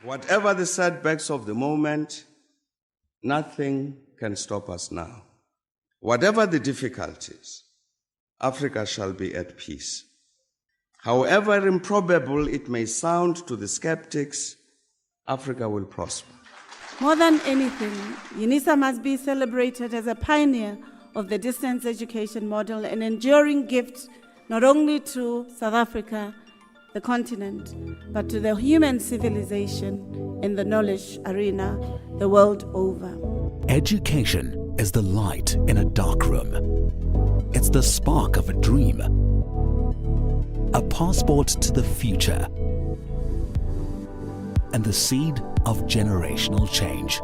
Whatever the setbacks of the moment, nothing can stop us now. Whatever the difficulties, Africa shall be at peace. However improbable it may sound to the skeptics, Africa will prosper. More than anything, Unisa must be celebrated as a pioneer of the distance education model, an enduring gift not only to South Africa, the continent, but to the human civilization in the knowledge arena the world over. Education is the light in a dark room. It's the spark of a dream, a passport to the future, and the seed of generational change.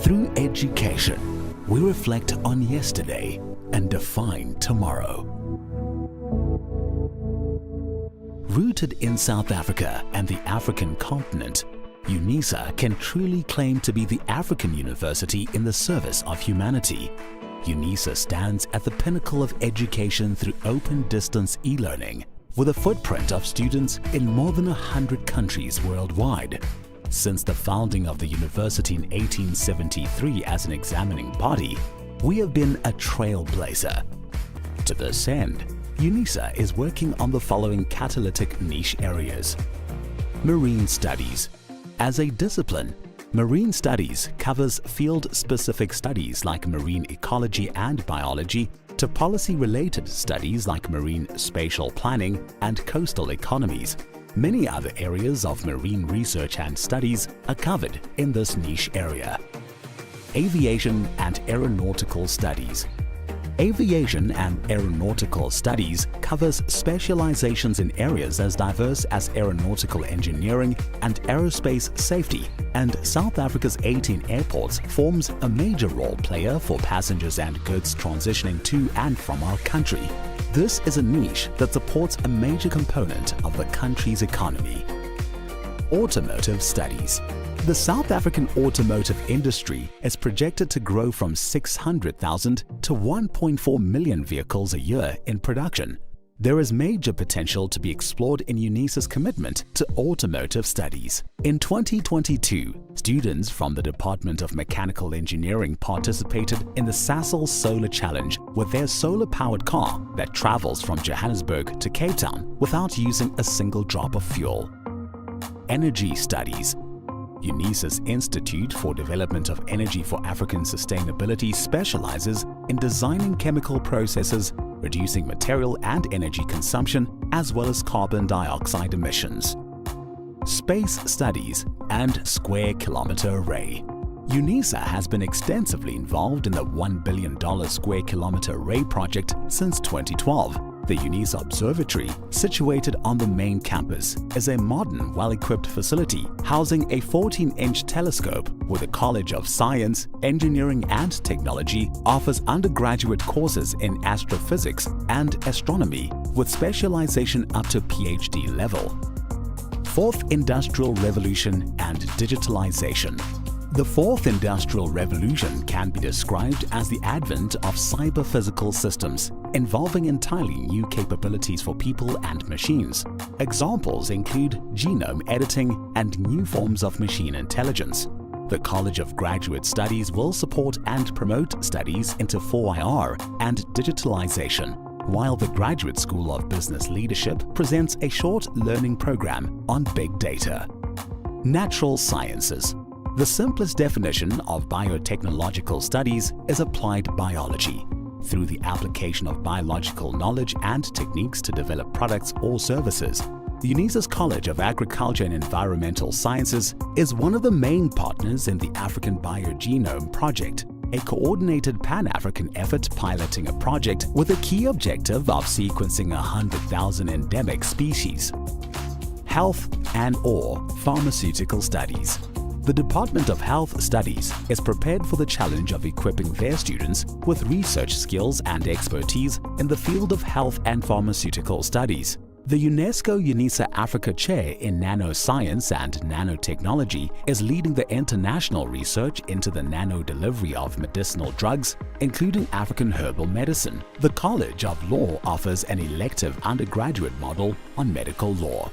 Through education, we reflect on yesterday and define tomorrow. Rooted in South Africa and the African continent, Unisa can truly claim to be the African university in the service of humanity. Unisa stands at the pinnacle of education through open distance e-learning, with a footprint of students in more than 100 countries worldwide. Since the founding of the university in 1873 as an examining body, we have been a trailblazer. To this end, Unisa is working on the following catalytic niche areas. Marine studies. As a discipline, marine studies covers field-specific studies like marine ecology and biology to policy-related studies like marine spatial planning and coastal economies. Many other areas of marine research and studies are covered in this niche area. Aviation and aeronautical studies. Aviation and Aeronautical Studies covers specializations in areas as diverse as aeronautical engineering and aerospace safety, and South Africa's 18 airports forms a major role player for passengers and goods transitioning to and from our country. This is a niche that supports a major component of the country's economy. Automotive Studies. The South African automotive industry is projected to grow from 600,000 to 1.4 million vehicles a year in production. There is major potential to be explored in Unisa's commitment to automotive studies. In 2022, students from the Department of Mechanical Engineering participated in the Sasol Solar Challenge with their solar-powered car that travels from Johannesburg to Cape Town without using a single drop of fuel. Energy Studies. Unisa's Institute for Development of Energy for African Sustainability specializes in designing chemical processes, reducing material and energy consumption, as well as carbon dioxide emissions. Space Studies and Square Kilometer Array. Unisa has been extensively involved in the $1 billion Square Kilometer Array project since 2012. The Unisa Observatory, situated on the main campus, is a modern, well-equipped facility housing a 14-inch telescope where the College of Science, Engineering and Technology offers undergraduate courses in astrophysics and astronomy with specialization up to PhD level. Fourth Industrial Revolution and Digitalization. The Fourth Industrial Revolution can be described as the advent of cyber-physical systems involving entirely new capabilities for people and machines. Examples include genome editing and new forms of machine intelligence. The College of Graduate Studies will support and promote studies into 4IR and digitalization, while the Graduate School of Business Leadership presents a short learning program on big data. Natural Sciences. The simplest definition of biotechnological studies is applied biology. Through the application of biological knowledge and techniques to develop products or services, Unisa's College of Agriculture and Environmental Sciences is one of the main partners in the African Biogenome Project, a coordinated Pan-African effort piloting a project with a key objective of sequencing 100,000 endemic species. Health and/or Pharmaceutical Studies. The Department of Health Studies is prepared for the challenge of equipping their students with research skills and expertise in the field of health and pharmaceutical studies. The UNESCO Unisa Africa Chair in Nanoscience and Nanotechnology is leading the international research into the nano-delivery of medicinal drugs, including African herbal medicine. The College of Law offers an elective undergraduate model on medical law.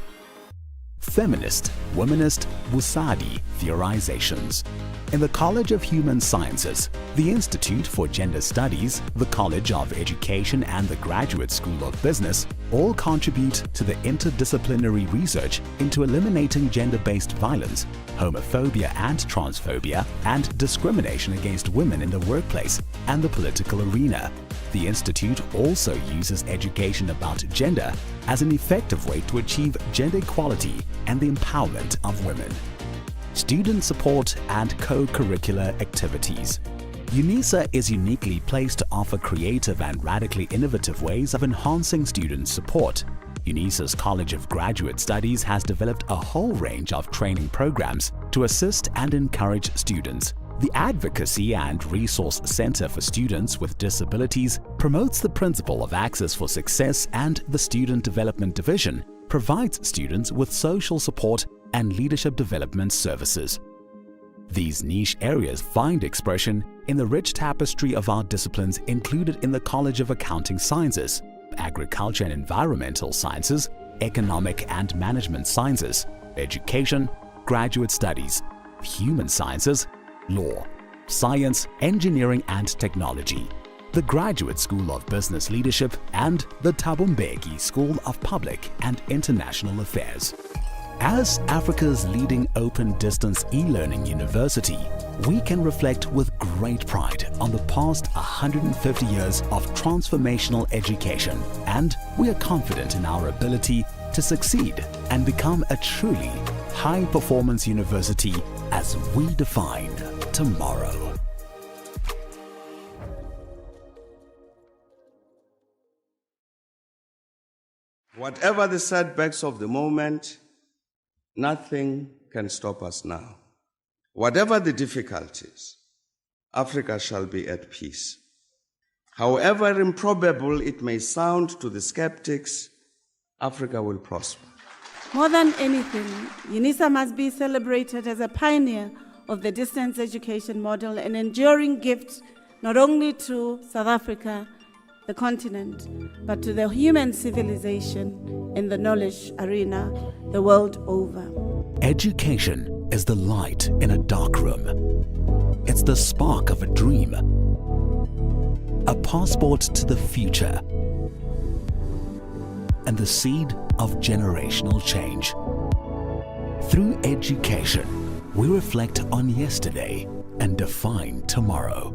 Feminist, Womanist, Wusadi Theorizations. In the College of Human Sciences, the Institute for Gender Studies, the College of Education and the Graduate School of Business all contribute to the interdisciplinary research into eliminating gender-based violence, homophobia and transphobia, and discrimination against women in the workplace and the political arena. The Institute also uses education about gender as an effective way to achieve gender equality and the empowerment of women. Student support and co-curricular activities. Unisa is uniquely placed to offer creative and radically innovative ways of enhancing student support. Unisa's College of Graduate Studies has developed a whole range of training programs to assist and encourage students. The Advocacy and Resource Center for Students with Disabilities promotes the principle of access for success, and the Student Development Division provides students with social support and leadership development services. These niche areas find expression in the rich tapestry of our disciplines included in the College of Accounting Sciences, Agriculture and Environmental Sciences, Economic and Management Sciences, Education, Graduate Studies, Human Sciences, Law, Science, Engineering and Technology, the Graduate School of Business Leadership, and the Thabo Mbeki School of Public and International Affairs. As Africa's leading open-distance e-learning university, we can reflect with great pride on the past 150 years of transformational education, and we are confident in our ability to succeed and become a truly high-performance university as we define tomorrow. Whatever the setbacks of the moment, nothing can stop us now. Whatever the difficulties, Africa shall be at peace. However improbable it may sound to the skeptics, Africa will prosper. More than anything, Unisa must be celebrated as a pioneer of the distance education model, an enduring gift not only to South Africa, the continent, but to the human civilization in the knowledge arena the world over. Education is the light in a dark room. It's the spark of a dream, a passport to the future, and the seed of generational change. Through education, we reflect on yesterday and define tomorrow.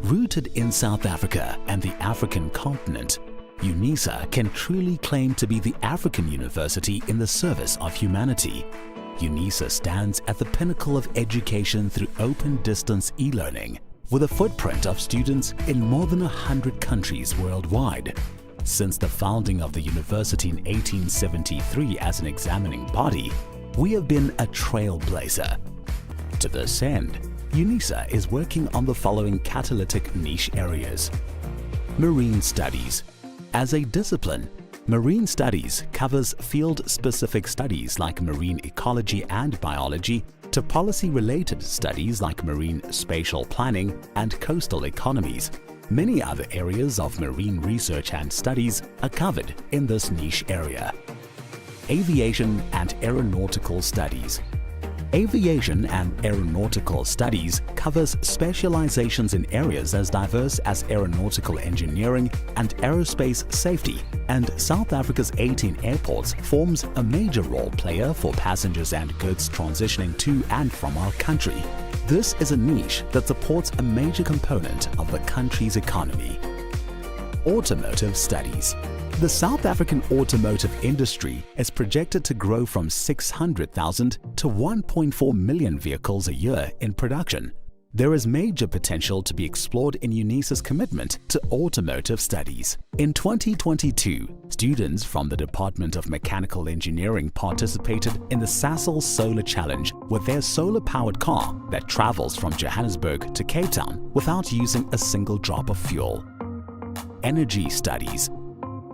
Rooted in South Africa and the African continent, Unisa can truly claim to be the African university in the service of humanity. Unisa stands at the pinnacle of education through open distance e-learning, with a footprint of students in more than 100 countries worldwide. Since the founding of the university in 1873 as an examining body, we have been a trailblazer. To this end, Unisa is working on the following catalytic niche areas. Marine studies. As a discipline, marine studies covers field-specific studies like marine ecology and biology to policy-related studies like marine spatial planning and coastal economies. Many other areas of marine research and studies are covered in this niche area. Aviation and aeronautical studies. Aviation and aeronautical studies covers specializations in areas as diverse as aeronautical engineering and aerospace safety, and South Africa's 18 airports forms a major role player for passengers and goods transitioning to and from our country. This is a niche that supports a major component of the country's economy. Automotive studies. The South African automotive industry is projected to grow from 600,000 to 1.4 million vehicles a year in production. There is major potential to be explored in Unisa's commitment to automotive studies. In 2022, students from the Department of Mechanical Engineering participated in the Sasol Solar Challenge with their solar-powered car that travels from Johannesburg to Cape Town without using a single drop of fuel. Energy studies.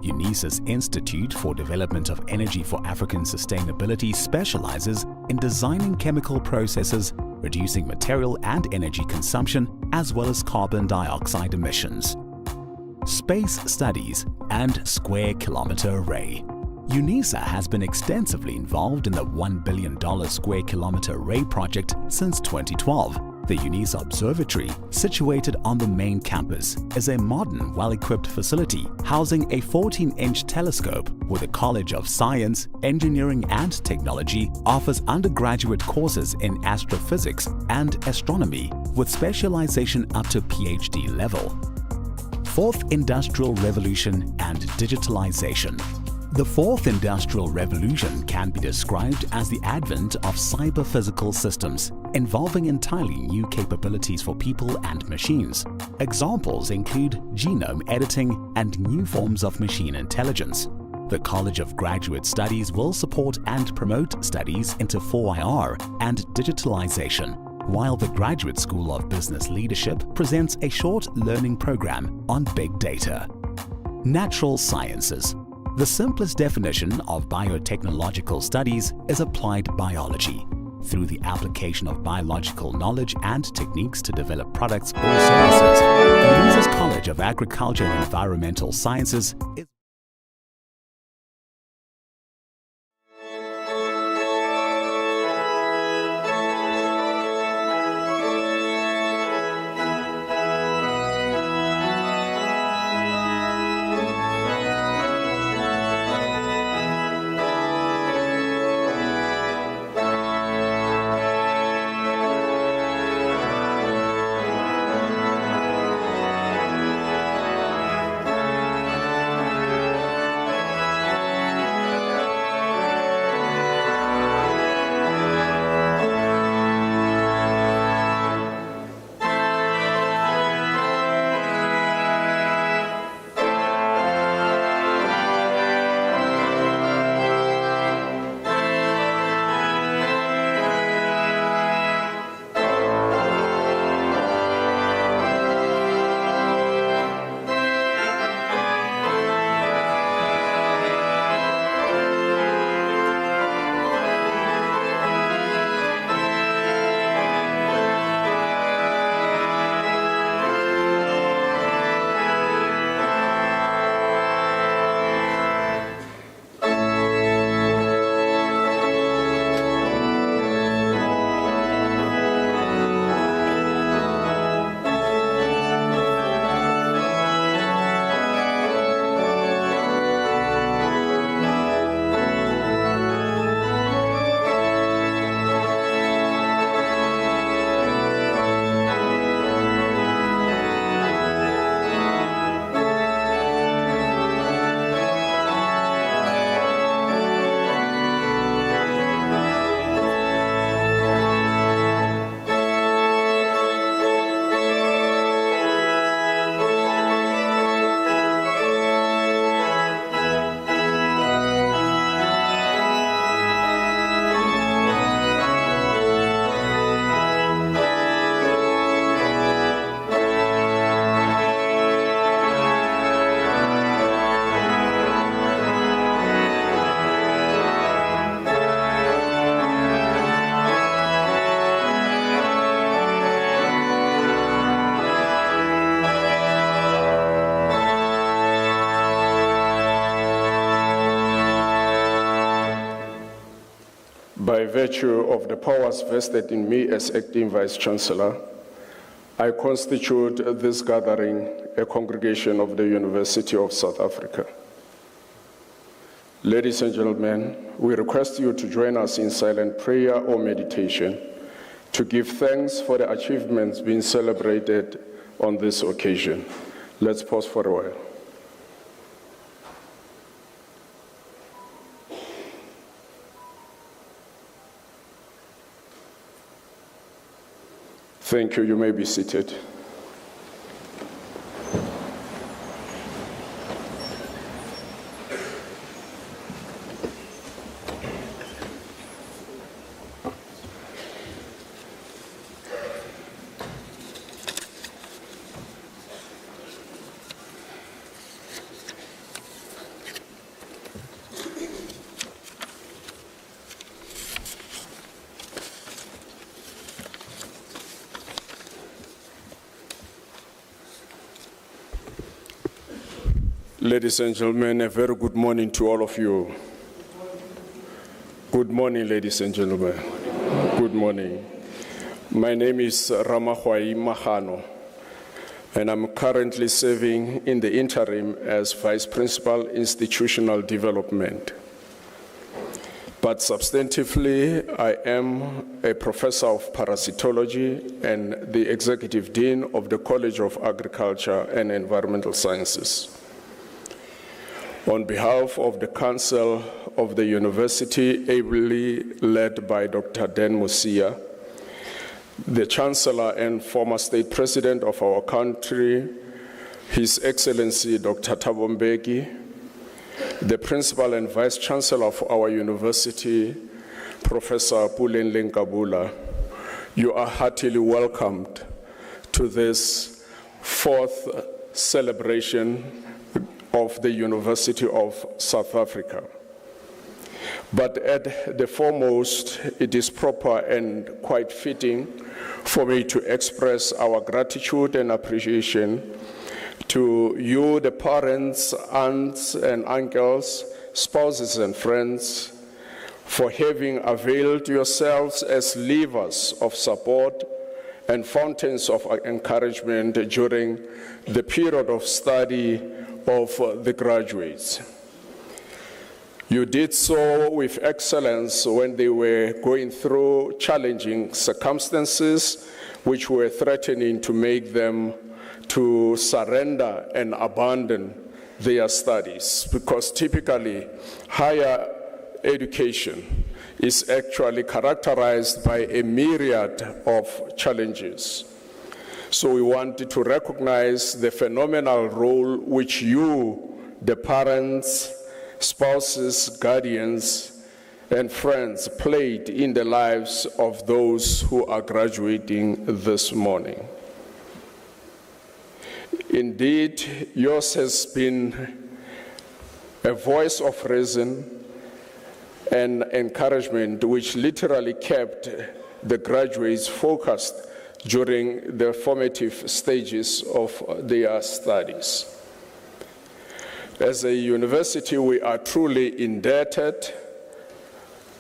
Unisa's Institute for Development of Energy for African Sustainability specializes in designing chemical processes, reducing material and energy consumption, as well as carbon dioxide emissions. Space studies and Square Kilometer Array. Unisa has been extensively involved in the $1 billion Square Kilometer Array project since 2012. The Unisa Observatory, situated on the main campus, is a modern, well-equipped facility housing a 14-inch telescope where the College of Science, Engineering and Technology offers undergraduate courses in astrophysics and astronomy with specialization up to PhD level. Fourth Industrial Revolution and Digitalization. The fourth industrial revolution can be described as the advent of cyber-physical systems, involving entirely new capabilities for people and machines. Examples include genome editing and new forms of machine intelligence. The College of Graduate Studies will support and promote studies into 4IR and digitalization, while the Graduate School of Business Leadership presents a short learning program on big data. Natural sciences. The simplest definition of biotechnological studies is applied biology. Through the application of biological knowledge and techniques to develop products or services, Unisa's College of Agriculture and Environmental Sciences is By virtue of the powers vested in me as acting Vice-Chancellor, I constitute this gathering a congregation of the University of South Africa. Ladies and gentlemen, we request you to join us in silent prayer or meditation to give thanks for the achievements being celebrated on this occasion. Let's pause for a while. Thank you. You may be seated. Ladies and gentlemen, a very good morning to all of you. Good morning, ladies and gentlemen. Good morning. My name is Ramahwai Mahano, and I'm currently serving in the interim as Vice Principal Institutional Development. But substantively, I am a professor of parasitology and the Executive Dean of the College of Agriculture and Environmental Sciences. On behalf of the Council of the University, ably led by Dr. Dan Musia, the Chancellor and former State President of our country, His Excellency Dr. Thabo Mbeki, the Principal and Vice Chancellor of our university, Professor Pulenleng Kabula, you are heartily welcomed to this fourth celebration of the University of South Africa. But at the foremost, it is proper and quite fitting for me to express our gratitude and appreciation to you, the parents, aunts and uncles, spouses and friends, for having availed yourselves as levers of support and fountains of encouragement during the period of study of the graduates. You did so with excellence when they were going through challenging circumstances which were threatening to make them to surrender and abandon their studies, because typically higher education is actually characterized by a myriad of challenges. So we wanted to recognize the phenomenal role which you, the parents, spouses, guardians, and friends played in the lives of those who are graduating this morning. Indeed, yours has been a voice of reason and encouragement which literally kept the graduates focused during the formative stages of their studies. As a university, we are truly indebted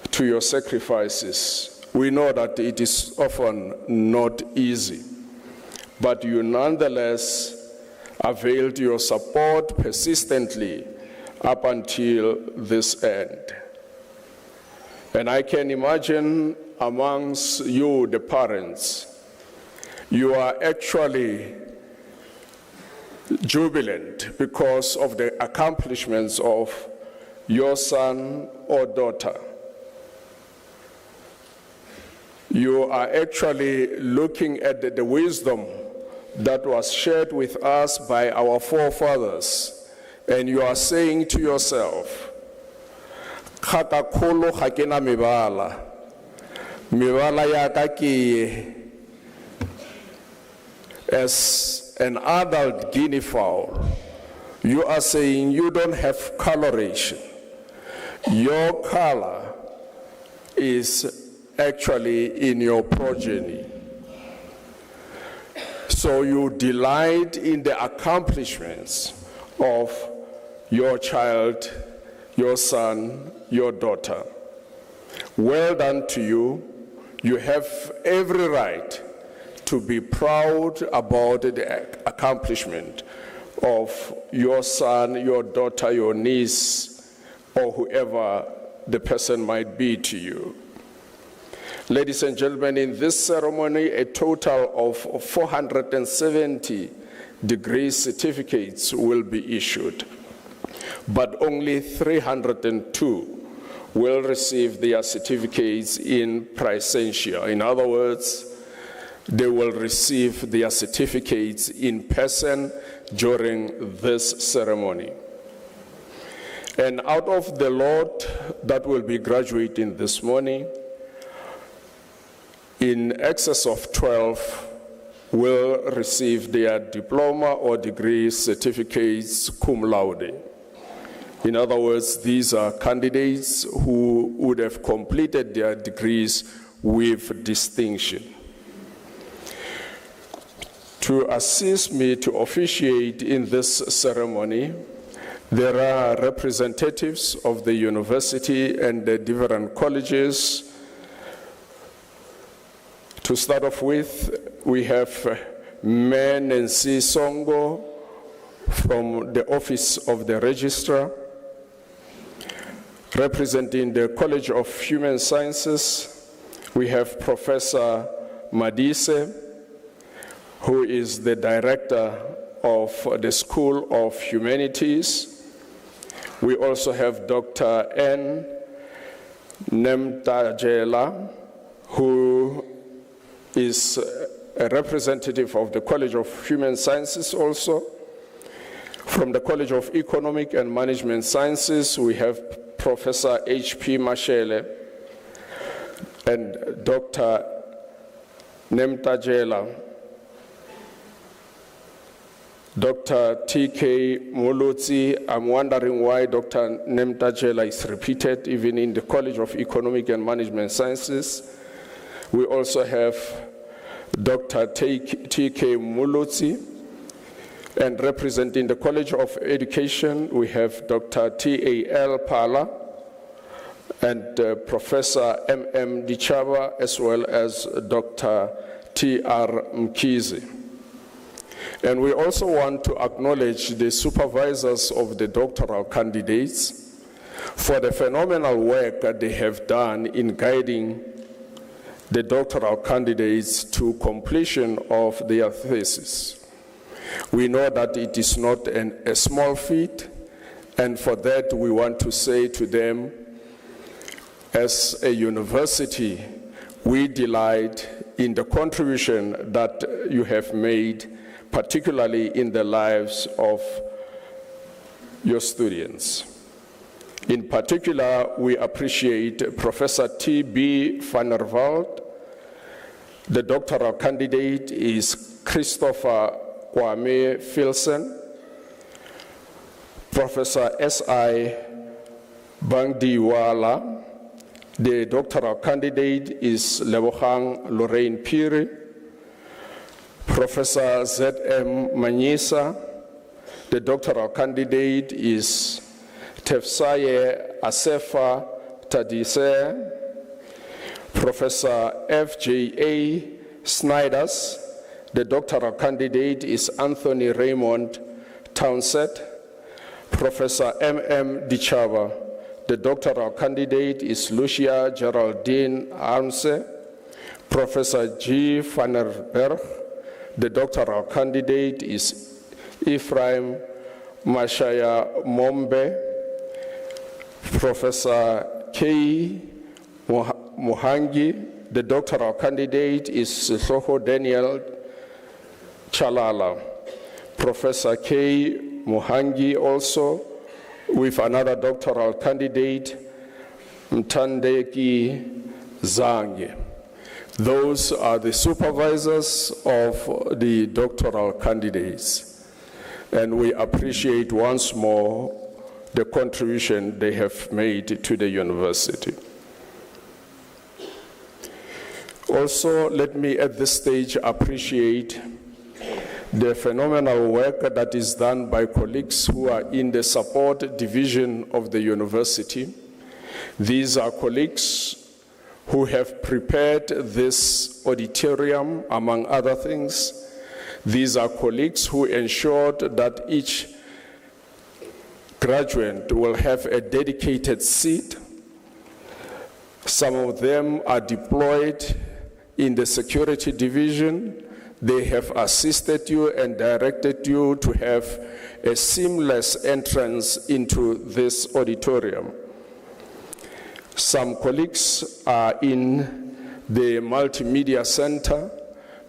to your sacrifices. We know that it is often not easy, but you nonetheless availed your support persistently up until this end. And I can imagine amongst you, the parents, you are actually jubilant because of the accomplishments of your son or daughter. You are actually looking at the wisdom that was shared with us by our forefathers, and you are saying to yourself, "Kakakhulu ga ke na mebala, mebala ya ka ke as an adult guinea fowl." You are saying you don't have coloration. Your color is actually in your progeny. So you delight in the accomplishments of your child, your son, your daughter. Well done to you. You have every right to be proud about the accomplishment of your son, your daughter, your niece, or whoever the person might be to you. Ladies and gentlemen, in this ceremony, a total of 470 degree certificates will be issued, but only 302 will receive their certificates in presentia. In other words, they will receive their certificates in person during this ceremony. And out of the lot that will be graduating this morning, in excess of 12 will receive their diploma or degree certificates cum laude. In other words, these are candidates who would have completed their degrees with distinction. To assist me to officiate in this ceremony, there are representatives of the university and the different colleges. To start off with, we have Nancy Songo from the Office of the Registrar. Representing the College of Human Sciences, we have Professor Madise, who is the Director of the School of Humanities. We also have Dr. N. Nemtajela, who is a representative of the College of Human Sciences also. From the College of Economic and Management Sciences, we have Professor H.P. Mashele and Dr. Nemtajela. Dr. T.K. Mulutsi, I'm wondering why Dr. Nemtajela is repeated even in the College of Economic and Management Sciences. We also have Dr. T.K. Mulutsi, and representing the College of Education, we have Dr. T.A.L. Pala and Professor M.M. Dichaba, as well as Dr. T.R. Mkizi. And we also want to acknowledge the supervisors of the doctoral candidates for the phenomenal work that they have done in guiding the doctoral candidates to completion of their thesis. We know that it is not a small feat, and for that we want to say to them, as a university, we delight in the contribution that you have made, particularly in the lives of your students. In particular, we appreciate Professor T.B. van der Walt. The doctoral candidate is Christopher Kwame Filson. Professor S.I. Bangdiwala. The doctoral candidate is Lebogang Lorraine Piri. Professor Z.M. Manyisa. The doctoral candidate is Tefsaye Asefa Tadise. Professor F.J.A. Snyders. The doctoral candidate is Anthony Raymond Townsend. Professor M.M. Dichaba. The doctoral candidate is Lucia Geraldine Armse. Professor G. van der Berg. The doctoral candidate is Ephraim Mashaya Mombe. Professor K. Muhangi. The doctoral candidate is Soho Daniel Chalala. Professor K. Muhangi also, with another doctoral candidate, Mtandeki Zange. Those are the supervisors of the doctoral candidates, and we appreciate once more the contribution they have made to the university. Also, let me at this stage appreciate the phenomenal work that is done by colleagues who are in the support division of the university. These are colleagues who have prepared this auditorium, among other things. These are colleagues who ensured that each graduate will have a dedicated seat. Some of them are deployed in the security division. They have assisted you and directed you to have a seamless entrance into this auditorium. Some colleagues are in the multimedia center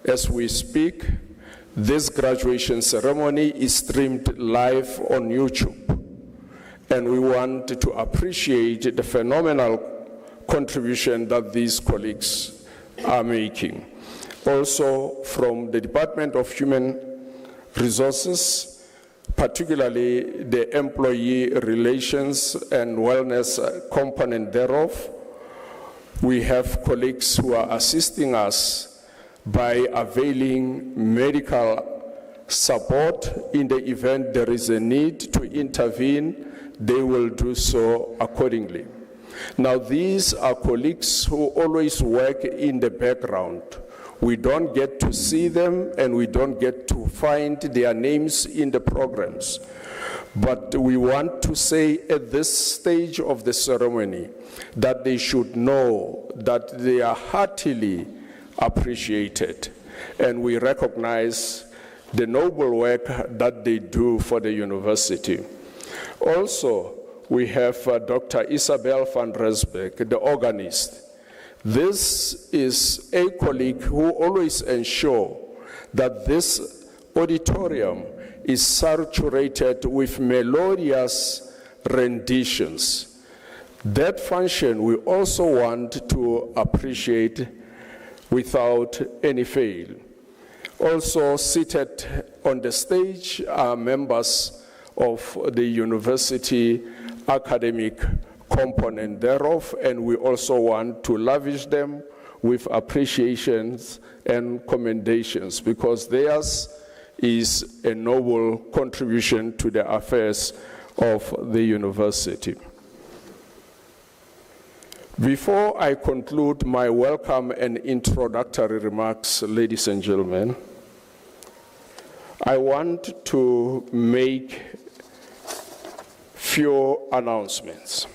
as we speak. This graduation ceremony is streamed live on YouTube, and we want to appreciate the phenomenal contribution that these colleagues are making. Also, from the Department of Human Resources, particularly the employee relations and wellness component thereof, we have colleagues who are assisting us by availing medical support. In the event there is a need to intervene, they will do so accordingly. Now, these are colleagues who always work in the background. We don't get to see them and we don't get to find their names in the programs. But we want to say at this stage of the ceremony that they should know that they are heartily appreciated, and we recognize the noble work that they do for the university. Also, we have Dr. Isabel van Resbeck, the organist. This is a colleague who always ensures that this auditorium is saturated with melodious renditions. That function we also want to appreciate without any fail. Also seated on the stage are members of the university academic component thereof, and we also want to lavish them with appreciations and commendations because theirs is a noble contribution to the affairs of the university. Before I conclude my welcome and introductory remarks, ladies and gentlemen, I want to make few announcements.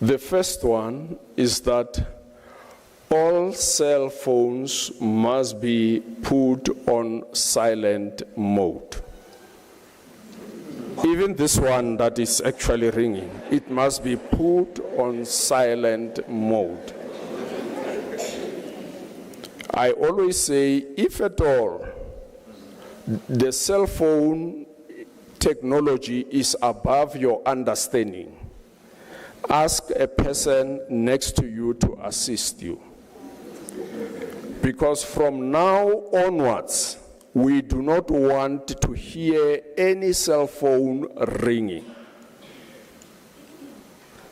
The first one is that all cell phones must be put on silent mode. Even this one that is actually ringing, it must be put on silent mode. I always say, if at all the cell phone technology is above your understanding, ask a person next to you to assist you. Because from now onwards, we do not want to hear any cell phone ringing.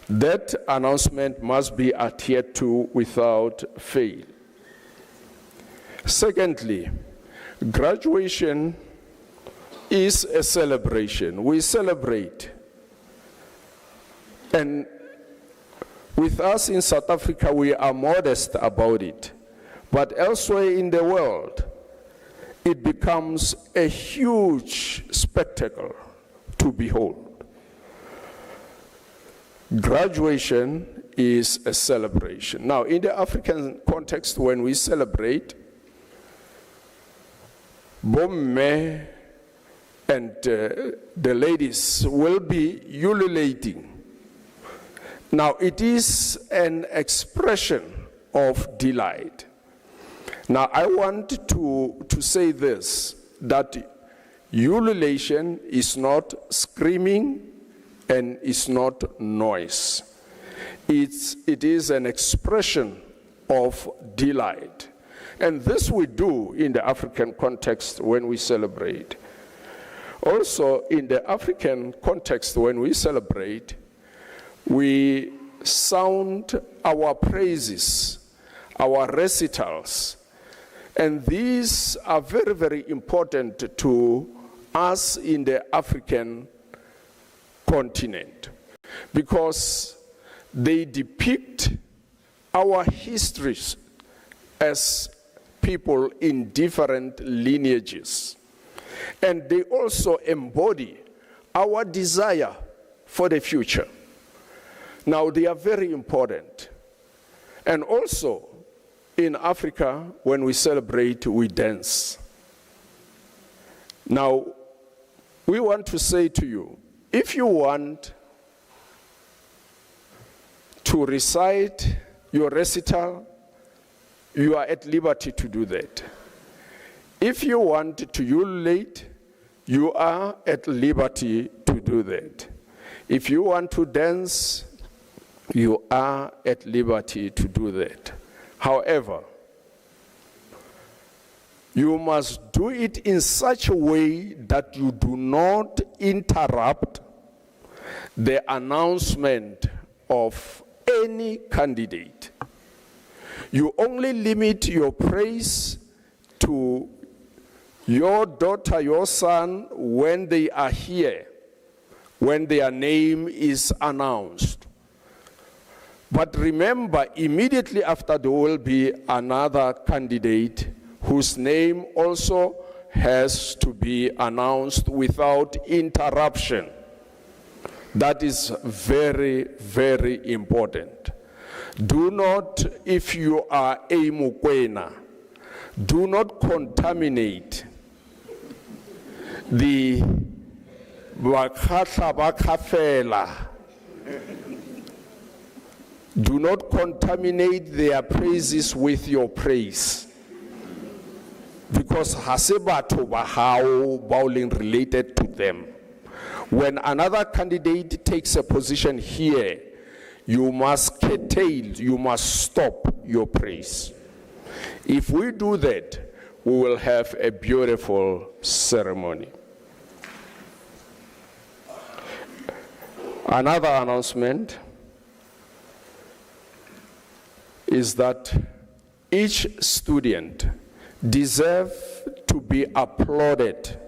That announcement must be adhered to without fail. Secondly, graduation is a celebration. We celebrate. And with us in South Africa, we are modest about it. But elsewhere in the world, it becomes a huge spectacle to behold. Graduation is a celebration. Now, in the African context, when we celebrate, Bomme and the ladies will be ululating. Now, it is an expression of delight. Now, I want to say this, that ululation is not screaming and is not noise. It is an expression of delight. And this we do in the African context when we celebrate. Also, in the African context when we celebrate, we sound our praises, our recitals. And these are very, very important to us in the African continent, because They depict our histories as people in different lineages. And they also embody our desire for the future. Now, they are very important. And also, in Africa, when we celebrate, we dance. Now, we want to say to you, if you want to recite your recital, you are at liberty to do that. If you want to ululate, you are at liberty to do that. If you want to dance, you are at liberty to do that. However, you must do it in such a way that you do not interrupt the announcement of any candidate. You only limit your praise to your daughter, your son, when they are here, when their name is announced. But remember, immediately after there will be another candidate whose name also has to be announced without interruption. That is very, very important. Do not, if you are a Mokwena, do not contaminate the Bakhatla Bakafela. Do not contaminate their praises with your praise. Because Hasebato Bahao bowling related to them. When another candidate takes a position here, you must curtail, you must stop your praise. If we do that, we will have a beautiful ceremony. Another announcement is that each student deserves to be applauded.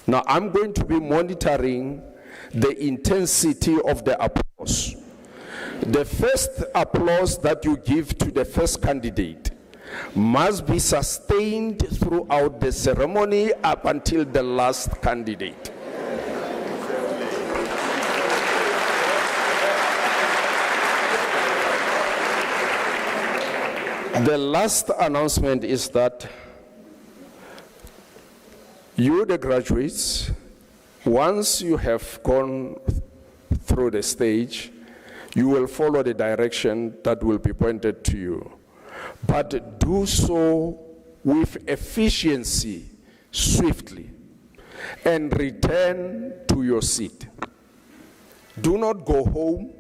Now, I'm going to be monitoring the intensity of the applause. The first applause that you give to the first candidate must be sustained throughout the ceremony up until the last candidate. The last announcement is that you, the graduates, once you have gone through the stage, you will follow the direction that will be pointed to you. But do so with efficiency, swiftly, and return to your seat. Do not go home.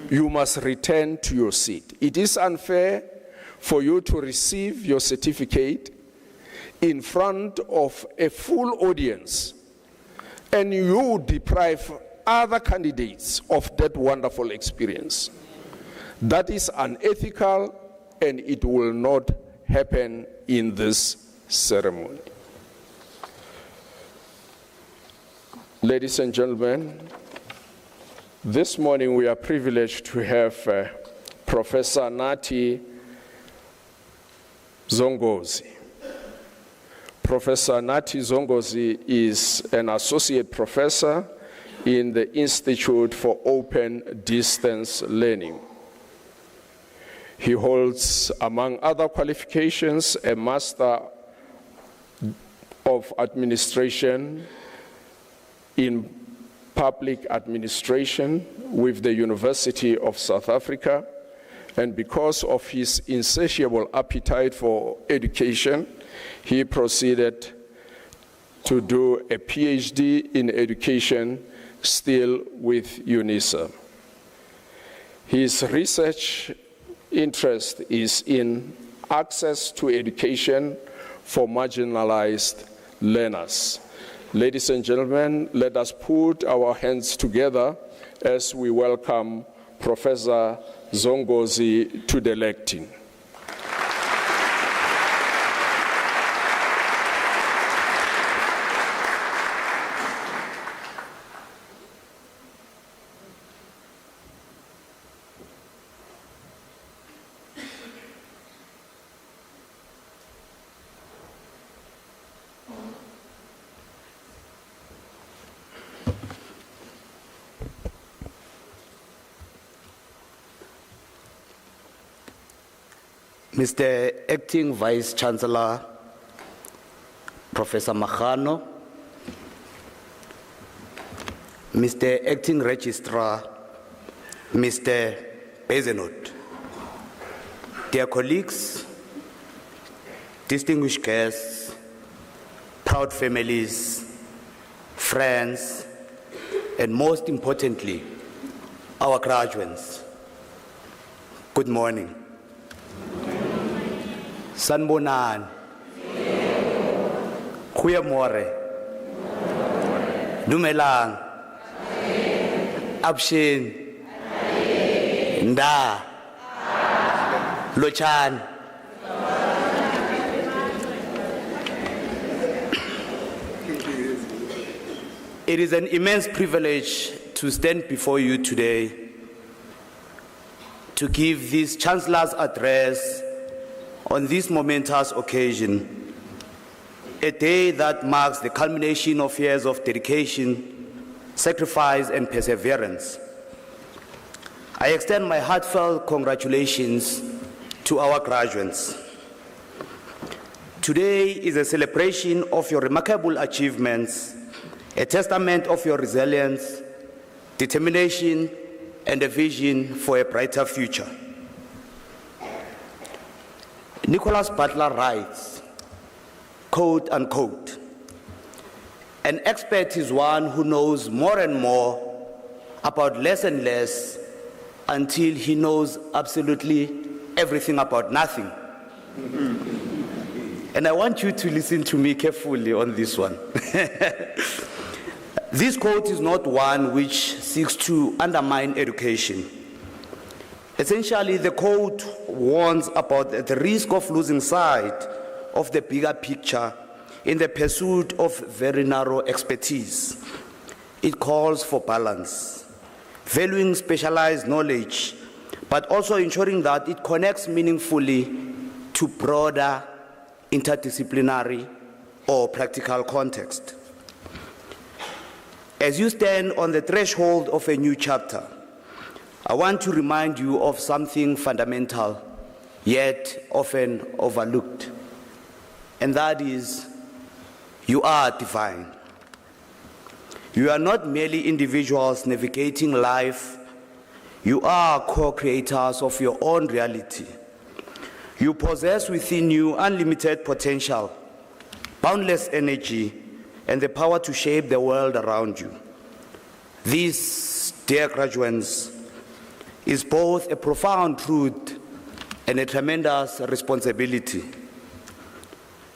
You must return to your seat. It is unfair for you to receive your certificate in front of a full audience, and you deprive other candidates of that wonderful experience. That is unethical, and it will not happen in this ceremony. Ladies and gentlemen, this morning we are privileged to have Professor Nathi Zongozi. Professor Nathi Zongozi is an associate professor in the Institute for Open Distance Learning. He holds, among other qualifications, a Master of Administration in Public Administration with the University of South Africa, and because of his insatiable appetite for education, he proceeded to do a PhD in education, still with Unisa. His research interest is in access to education for marginalized learners. Ladies and gentlemen, let us put our hands together as we welcome Professor Zongozi to the lectern. Mr. Acting Vice Chancellor, Professor Mahano, Mr. Acting Registrar, Mr. Bezenot, dear colleagues, distinguished guests, proud families, friends, and most importantly, our graduates, good morning. Sanbonan, Goeiemorgen, Dumelang, Abshin, Nda, Lochan. It is an immense privilege to stand before you today to give this Chancellor's address on this momentous occasion, a day that marks the culmination of years of dedication, sacrifice, and perseverance. I extend my heartfelt congratulations to our graduates. Today is a celebration of your remarkable achievements, a testament of your resilience, determination, and a vision for a brighter future. Nicholas Butler writes, quote unquote, an expert is one who knows more and more about less and less until he knows absolutely everything about nothing. And I want you to listen to me carefully on this one. This quote is not one which seeks to undermine education. Essentially, the quote warns about the risk of losing sight of the bigger picture in the pursuit of very narrow expertise. It calls for balance, valuing specialized knowledge, but also ensuring that it connects meaningfully to broader interdisciplinary or practical context. As you stand on the threshold of a new chapter, I want to remind you of something fundamental, yet often overlooked, and that is, you are divine. You are not merely individuals navigating life, you are co-creators of your own reality. You possess within you unlimited potential, boundless energy, and the power to shape the world around you. This, dear graduates, is both a profound truth and a tremendous responsibility.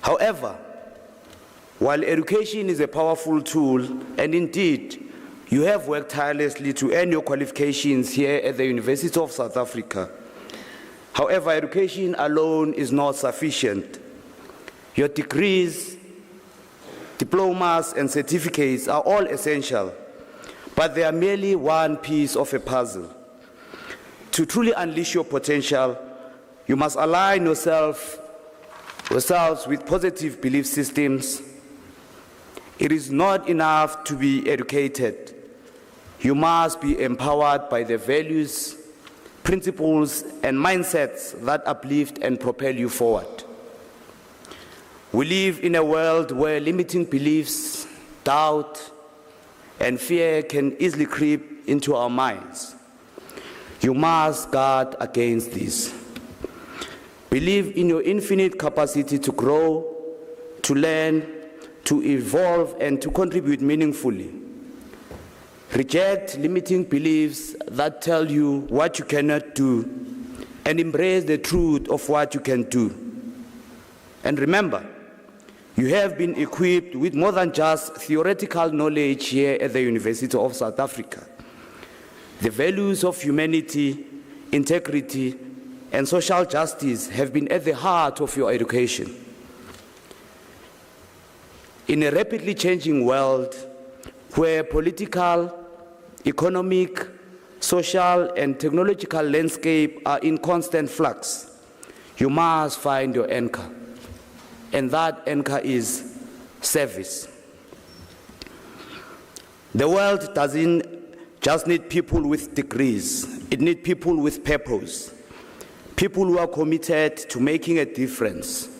However, while education is a powerful tool, and indeed, you have worked tirelessly to earn your qualifications here at the University of South Africa. However, education alone is not sufficient. Your degrees, diplomas, and certificates are all essential, but they are merely one piece of a puzzle. To truly unleash your potential, you must align yourselves with positive belief systems. It is not enough to be educated. You must be empowered by the values, principles, and mindsets that uplift and propel you forward. We live in a world where limiting beliefs, doubt, and fear can easily creep into our minds. You must guard against this. Believe in your infinite capacity to grow, to learn, to evolve, and to contribute meaningfully. Reject limiting beliefs that tell you what you cannot do, and embrace the truth of what you can do. And remember, you have been equipped with more than just theoretical knowledge here at the University of South Africa. The values of humanity, integrity, and social justice have been at the heart of your education. In a rapidly changing world where political, economic, social, and technological landscape are in constant flux, you must find your anchor. And that anchor is service. The world doesn't just need people with degrees, it needs people with purpose. people who are committed to making a difference.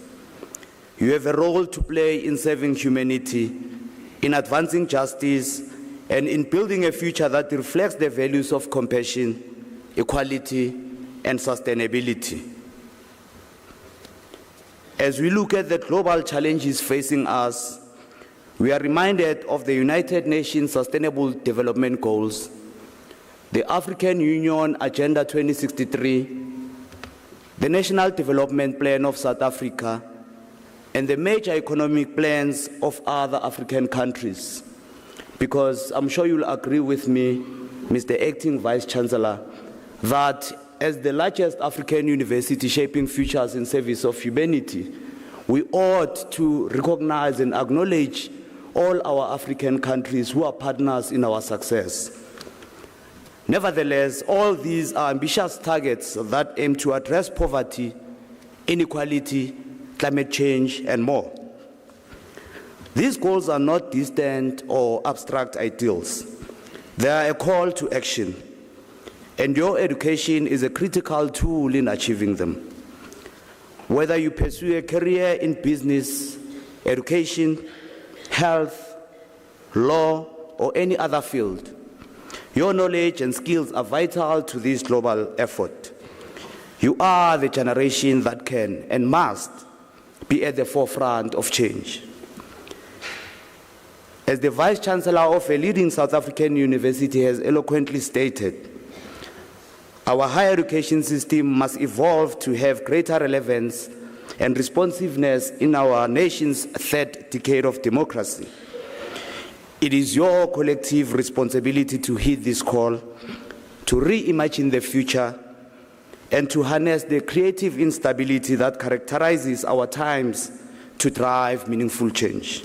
You have a role to play in serving humanity, in advancing justice, and in building a future that reflects the values of compassion, equality, and sustainability. As we look at the global challenges facing us, we are reminded of the United Nations Sustainable Development Goals, the African Union Agenda 2063, the National Development Plan of South Africa, and the major economic plans of other African countries. Because I'm sure you'll agree with me, Mr. Acting Vice-Chancellor, that as the largest African university shaping futures in service of humanity, we ought to recognize and acknowledge all our African countries who are partners in our success. Nevertheless, all these are ambitious targets that aim to address poverty, inequality, climate change, and more. These goals are not distant or abstract ideals. They are a call to action, and your education is a critical tool in achieving them. Whether you pursue a career in business, education, health, law, or any other field, your knowledge and skills are vital to this global effort. You are the generation that can and must be at the forefront of change. As the Vice-Chancellor of a leading South African university has eloquently stated, our higher education system must evolve to have greater relevance and responsiveness in our nation's third decade of democracy. It is your collective responsibility to heed this call, to reimagine the future, and to harness the creative instability that characterizes our times to drive meaningful change.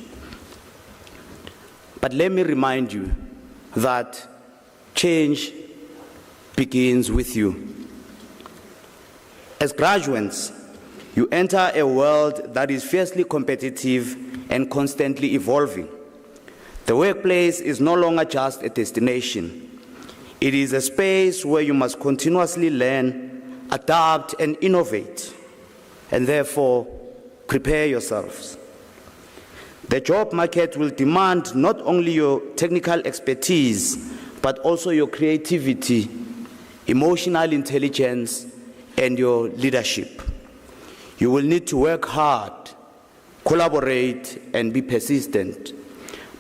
But let me remind you that change begins with you. As graduates, you enter a world that is fiercely competitive and constantly evolving. The workplace is no longer just a destination. It is a space where you must continuously learn, adapt, and innovate, and therefore prepare yourselves. The job market will demand not only your technical expertise, but also your creativity, emotional intelligence, and your leadership. You will need to work hard, collaborate, and be persistent.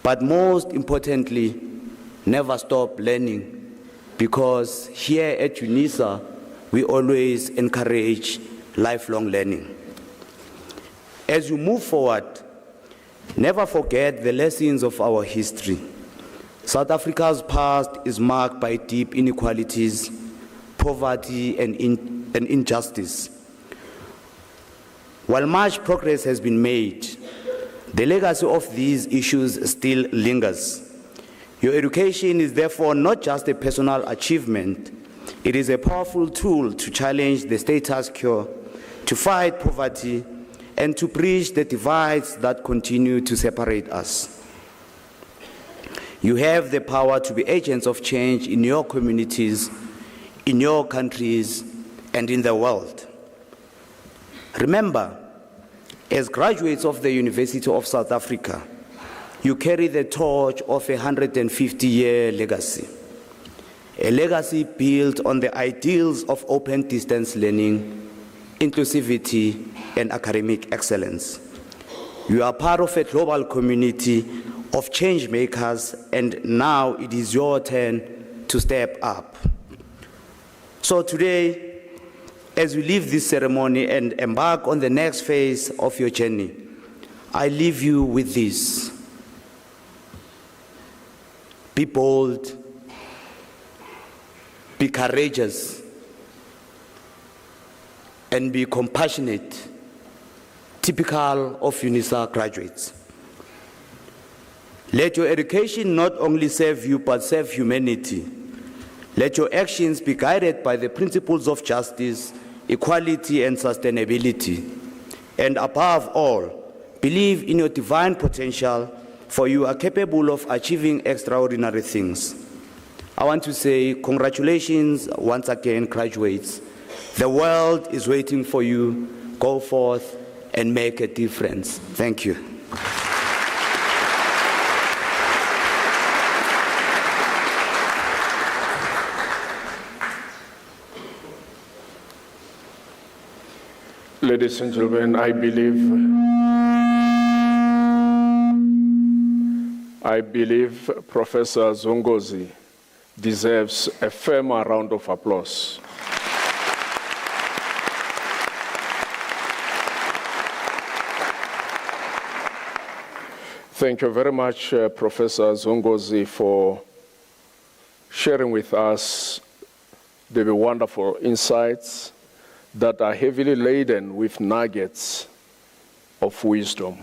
But most importantly, never stop learning, because here at Unisa, we always encourage lifelong learning. As you move forward, never forget the lessons of our history. South Africa's past is marked by deep inequalities, poverty, and injustice. While much progress has been made, the legacy of these issues still lingers. Your education is therefore not just a personal achievement, it is a powerful tool to challenge the status quo, to fight poverty, and to bridge the divides that continue to separate us. You have the power to be agents of change in your communities, in your countries, and in the world. Remember, as graduates of the University of South Africa, you carry the torch of a 150-year legacy, a legacy built on the ideals of open distance learning, inclusivity, and academic excellence. You are part of a global community of change makers, and now it is your turn to step up. So today, as we leave this ceremony and embark on the next phase of your journey, I leave you with this. Be bold, be courageous, and be compassionate, typical of Unisa graduates. Let your education not only serve you, but serve humanity. Let your actions be guided by the principles of justice, equality, and sustainability. And above all, believe in your divine potential, for you are capable of achieving extraordinary things. I want to say congratulations once again, graduates. The world is waiting for you. Go forth and make a difference. Thank you. Ladies and gentlemen, I believe Professor Zongozi deserves a firmer round of applause. Thank you very much, Professor Zongozi, for sharing with us the wonderful insights that are heavily laden with nuggets of wisdom.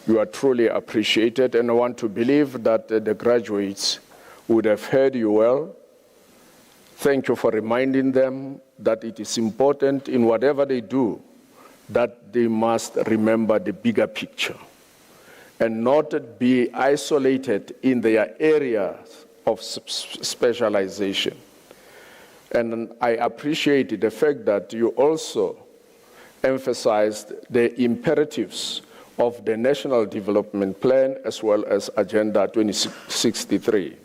You are truly appreciated, and I want to believe that the graduates would have heard you well. Thank you for reminding them that it is important in whatever they do that they must remember the bigger picture and not be isolated in their areas of specialization. And I appreciate the fact that you also emphasized the imperatives of the National Development Plan as well as Agenda 2063,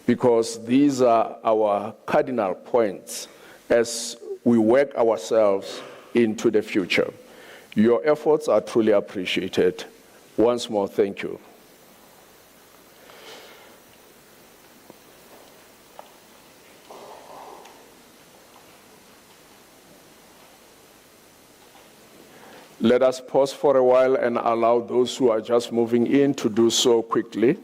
because these are our cardinal points as we work ourselves into the future. Your efforts are truly appreciated. Once more, thank you. Let us pause for a while and allow those who are just moving in to do so quickly.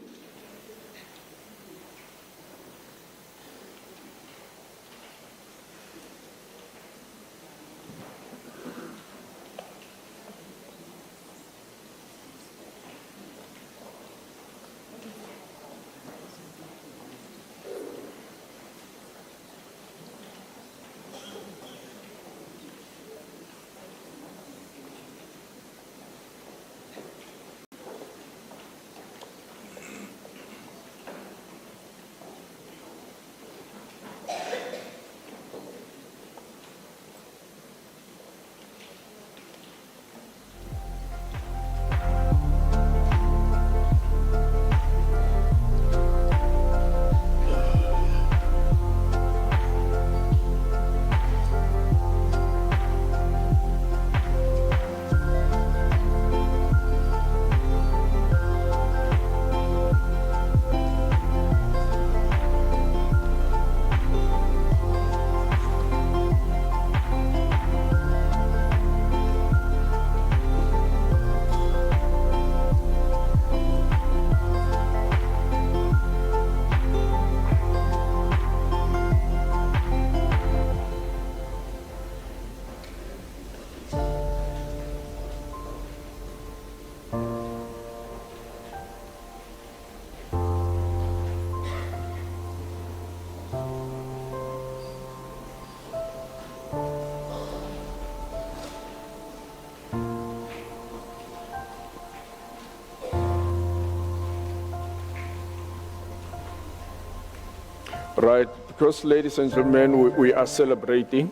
Right, because ladies and gentlemen, we are celebrating.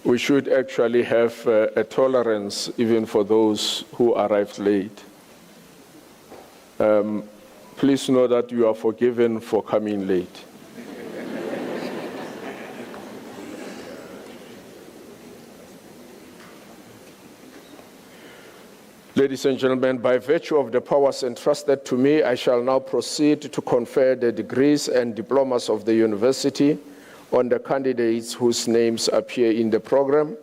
We should actually have a tolerance even for those who arrived late. Please know that you are forgiven for coming late. Ladies and gentlemen, by virtue of the powers entrusted to me, I shall now proceed to confer the degrees and diplomas of the university on the candidates whose names appear in the program,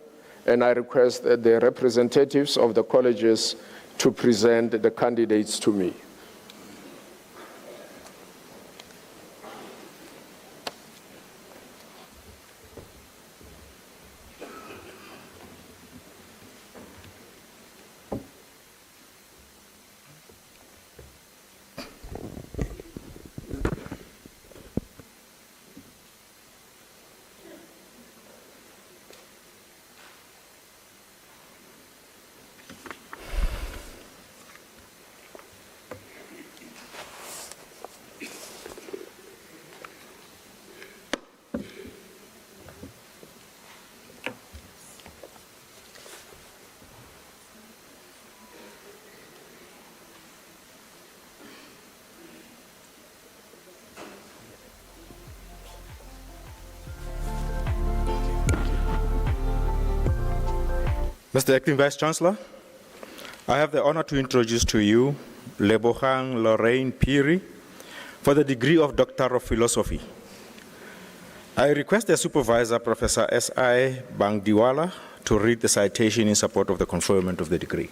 and I request that the representatives of the colleges to present the candidates to me. Mr. Acting Vice-Chancellor, I have the honor to introduce to you Lebogang Lorraine Phiri for the degree of Doctor of Philosophy. I request the Supervisor, Professor S.I. Bangdiwala, to read the citation in support of the conferment of the degree.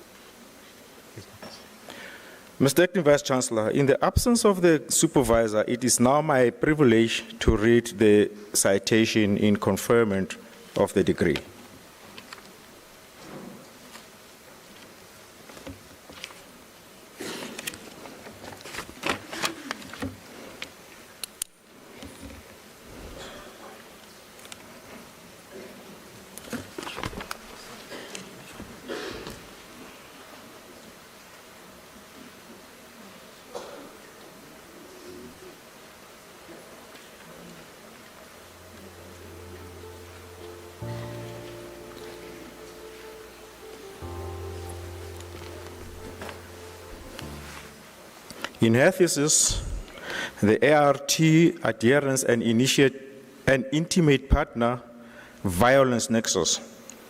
Mr. Acting Vice-Chancellor, in the absence of the Supervisor, it is now my privilege to read the citation in conferment of the degree. In her thesis, the ART Adherence and Intimate Partner Violence Nexus,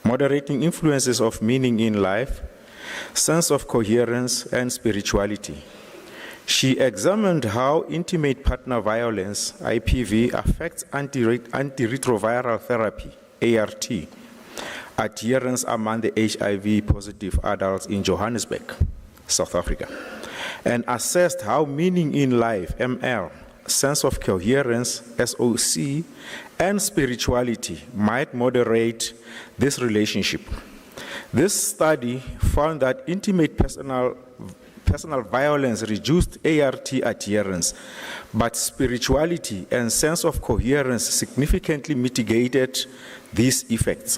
Moderating Influences of Meaning in Life, Sense of Coherence, and Spirituality. She examined how intimate partner violence, IPV, affects antiretroviral therapy, ART, adherence among the HIV-positive adults in Johannesburg, South Africa, and assessed how meaning in life, ML, sense of coherence, SOC, and spirituality might moderate this relationship. This study found that intimate personal violence reduced ART adherence, but spirituality and sense of coherence significantly mitigated these effects.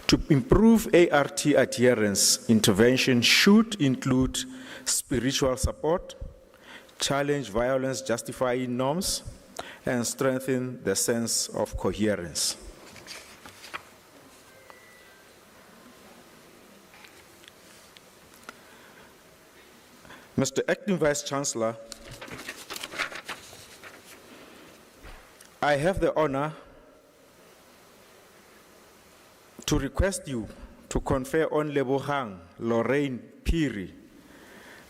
To improve ART adherence, intervention should include spiritual support, challenge violence-justifying norms, and strengthen the sense of coherence. Mr. Acting Vice-Chancellor, I have the honor to request you to confer on Lebogang Lorraine Phiri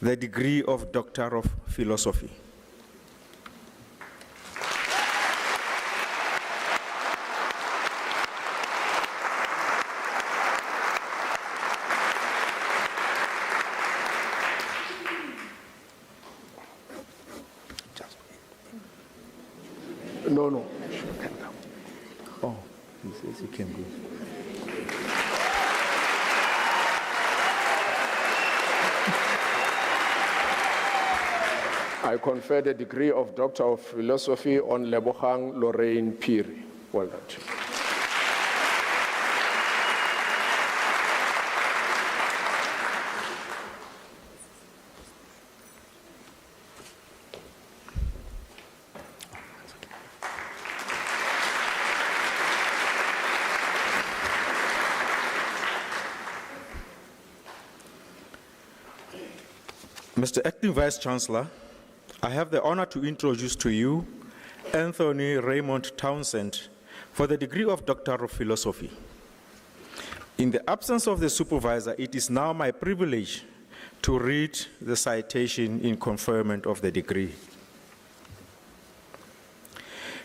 the degree of Doctor of Philosophy. No. Oh, he says you can go. I confer the degree of Doctor of Philosophy on Lebogang Lorraine Phiri. Well done. Mr. Acting Vice-Chancellor, I have the honor to introduce to you Anthony Raymond Townsend for the degree of Doctor of Philosophy. In the absence of the Supervisor, it is now my privilege to read the citation in conferment of the degree.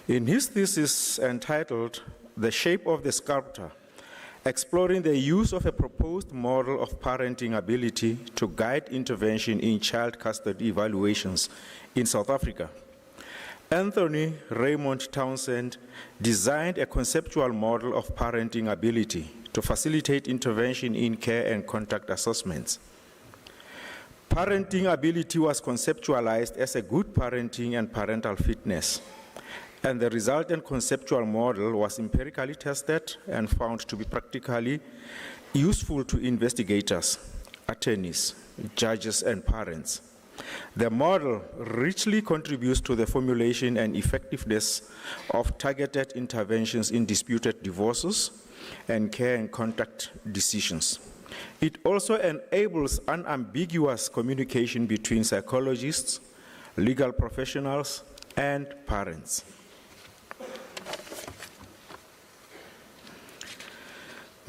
In his thesis entitled The Shape of the Sculptor, exploring the use of a proposed model of parenting ability to guide intervention in child custody evaluations in South Africa, Anthony Raymond Townsend designed a conceptual model of parenting ability to facilitate intervention in care and contact assessments. Parenting ability was conceptualized as a good parenting and parental fitness, and the resultant conceptual model was empirically tested and found to be practically useful to investigators, attorneys, judges, and parents. The model richly contributes to the formulation and effectiveness of targeted interventions in disputed divorces and care and contact decisions. It also enables unambiguous communication between psychologists, legal professionals, and parents.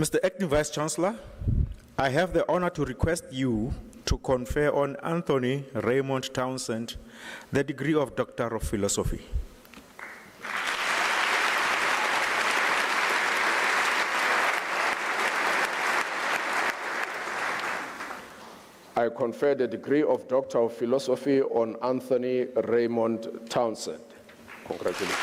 Mr. Acting Vice-Chancellor, I have the honor to request you to confer on Anthony Raymond Townsend the degree of Doctor of Philosophy. I confer the degree of Doctor of Philosophy on Anthony Raymond Townsend. Congratulations.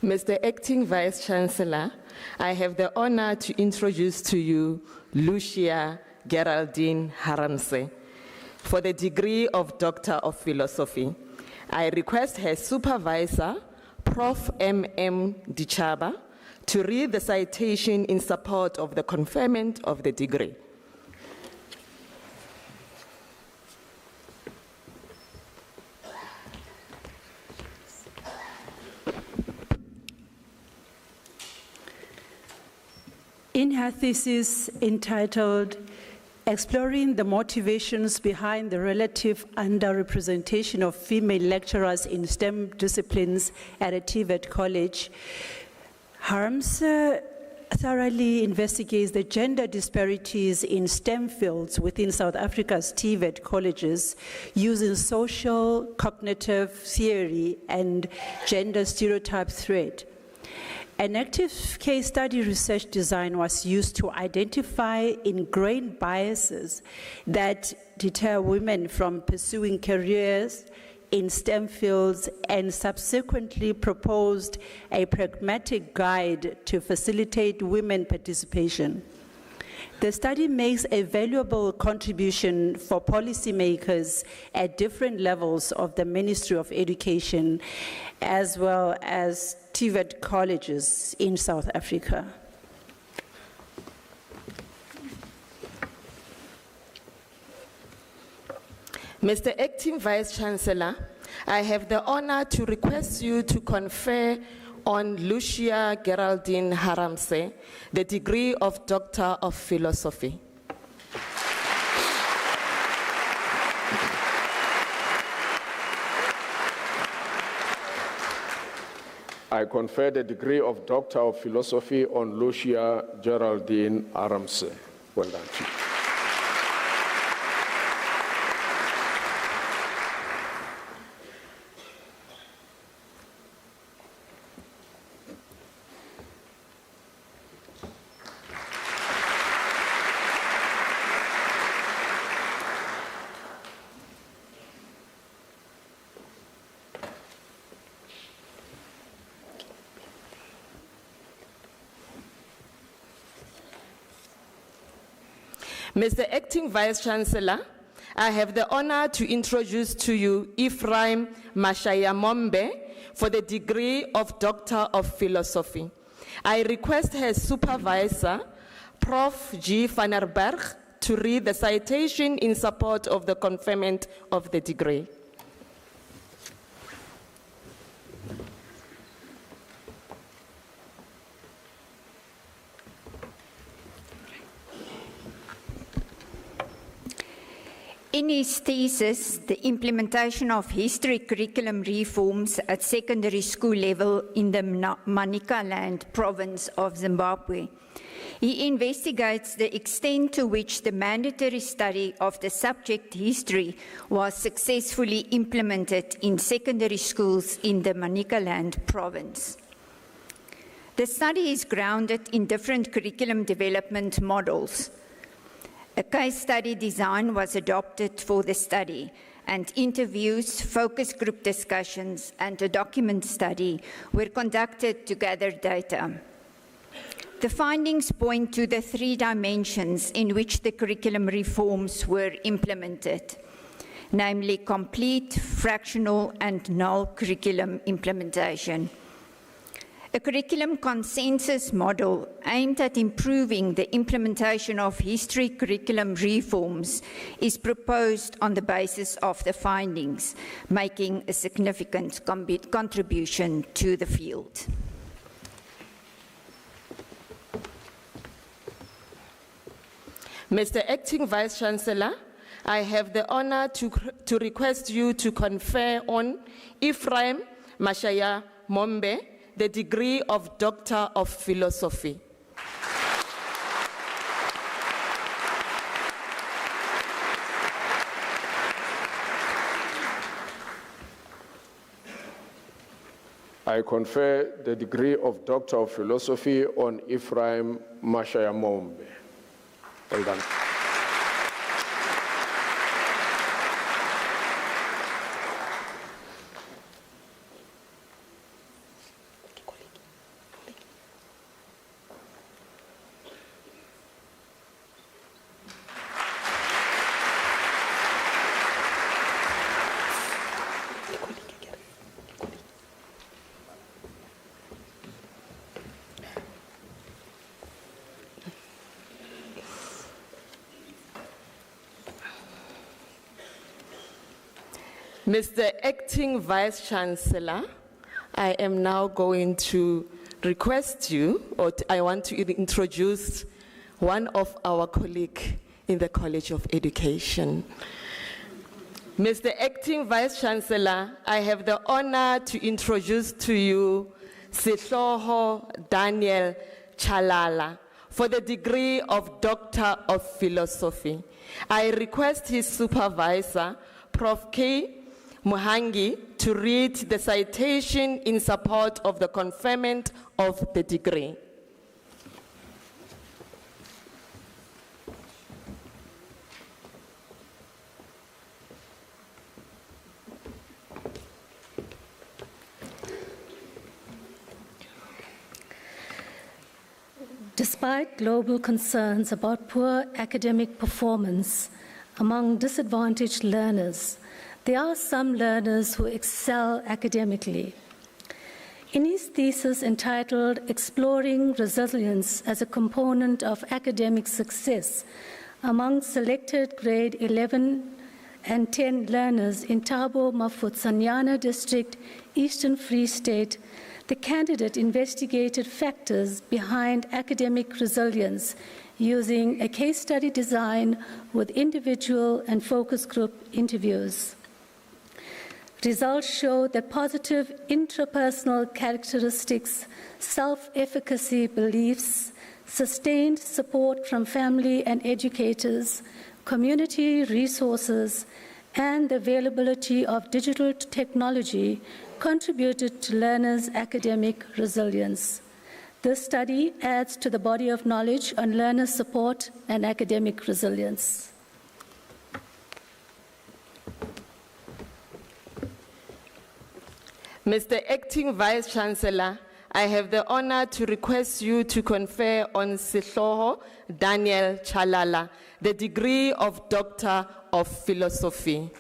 Mr. Acting Vice-Chancellor, I have the honor to introduce to you Lucia Geraldine Haramse for the degree of Doctor of Philosophy. I request her supervisor, Prof. M.M. Dichaba, to read the citation in support of the conferment of the degree. In her thesis entitled Exploring the Motivations Behind the Relative Underrepresentation of Female Lecturers in STEM Disciplines at a TVET College, Haramse thoroughly investigates the gender disparities in STEM fields within South Africa's TVET colleges using social cognitive theory and gender stereotype thread. An active case study research design was used to identify ingrained biases that deter women from pursuing careers in STEM fields, and subsequently proposed a pragmatic guide to facilitate women participation. The study makes a valuable contribution for policymakers at different levels of the Ministry of Education, as well as TVET colleges in South Africa. Mr. Acting Vice-Chancellor, I have the honor to request you to confer on Lucia Geraldine Haramse the degree of Doctor of Philosophy. I confer the degree of Doctor of Philosophy on Lucia Geraldine Haramse. Well done, Chief. Mr. Acting Vice-Chancellor, I have the honor to introduce to you Ephraim Mashayamombe for the degree of Doctor of Philosophy. I request her supervisor, Prof. G. van der Berg, to read the citation in support of the conferment of the degree. In his thesis, The Implementation of History Curriculum Reforms at Secondary School Level in the Manicaland province of Zimbabwe, he investigates the extent to which the mandatory study of the subject history was successfully implemented in secondary schools in the Manicaland province. The study is grounded in different curriculum development models. A case study design was adopted for the study, and interviews, focus group discussions, and a document study were conducted to gather data. The findings point to the 3 dimensions in which the curriculum reforms were implemented, namely complete, fractional, and null curriculum implementation. A curriculum consensus model aimed at improving the implementation of history curriculum reforms is proposed on the basis of the findings, making a significant contribution to the field. Mr. Acting Vice-Chancellor, I have the honor to request you to confer on Ephraim Mashaya Mombe the degree of Doctor of Philosophy. I confer the degree of Doctor of Philosophy on Ephraim Mashaya Mombe. Well done. Mr. Acting Vice-Chancellor, I am now going to request you, or I want to introduce one of our colleagues in the College of Education. Mr. Acting Vice-Chancellor, I have the honor to introduce to you Sihloho Daniel Chalala for the degree of Doctor of Philosophy. I request his supervisor, Prof. K. Muhangi, to read the citation in support of the conferment of the degree. Despite global concerns about poor academic performance among disadvantaged learners, there are some learners who excel academically. In his thesis entitled Exploring Resilience as a Component of Academic Success among selected grade 11 and 10 learners in Thabo Mafutsanyana District, Eastern Free State, the candidate investigated factors behind academic resilience using a case study design with individual and focus group interviews. Results show that positive intrapersonal characteristics, self-efficacy beliefs, sustained support from family and educators, community resources, and the availability of digital technology contributed to learners' academic resilience. This study adds to the body of knowledge on learner support and academic resilience. Mr. Acting Vice-Chancellor, I have the honor to request you to confer on Sihloho Daniel Chalala the degree of Doctor of Philosophy.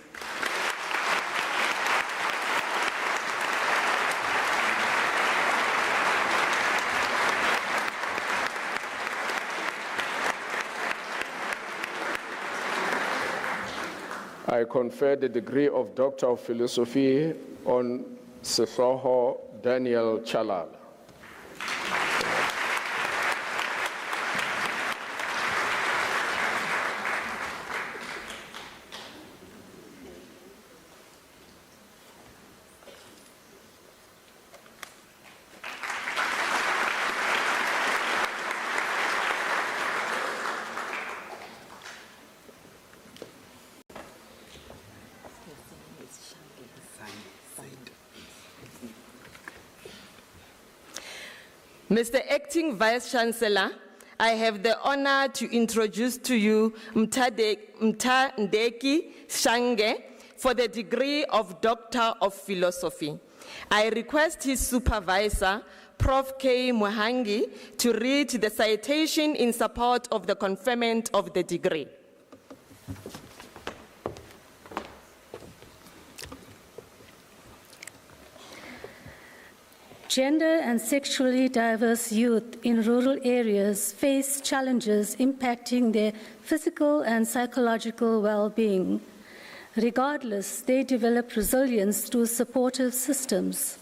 I confer the degree of Doctor of Philosophy on Sihloho Daniel Chalala. Mr. Acting Vice-Chancellor, I have the honor to introduce to you Mtandeki Shange for the degree of Doctor of Philosophy. I request his supervisor, Prof. K. Muhangi, to read the citation in support of the conferment of the degree. Gender and sexually diverse youth in rural areas face challenges impacting their physical and psychological well-being. Regardless, they develop resilience through supportive systems.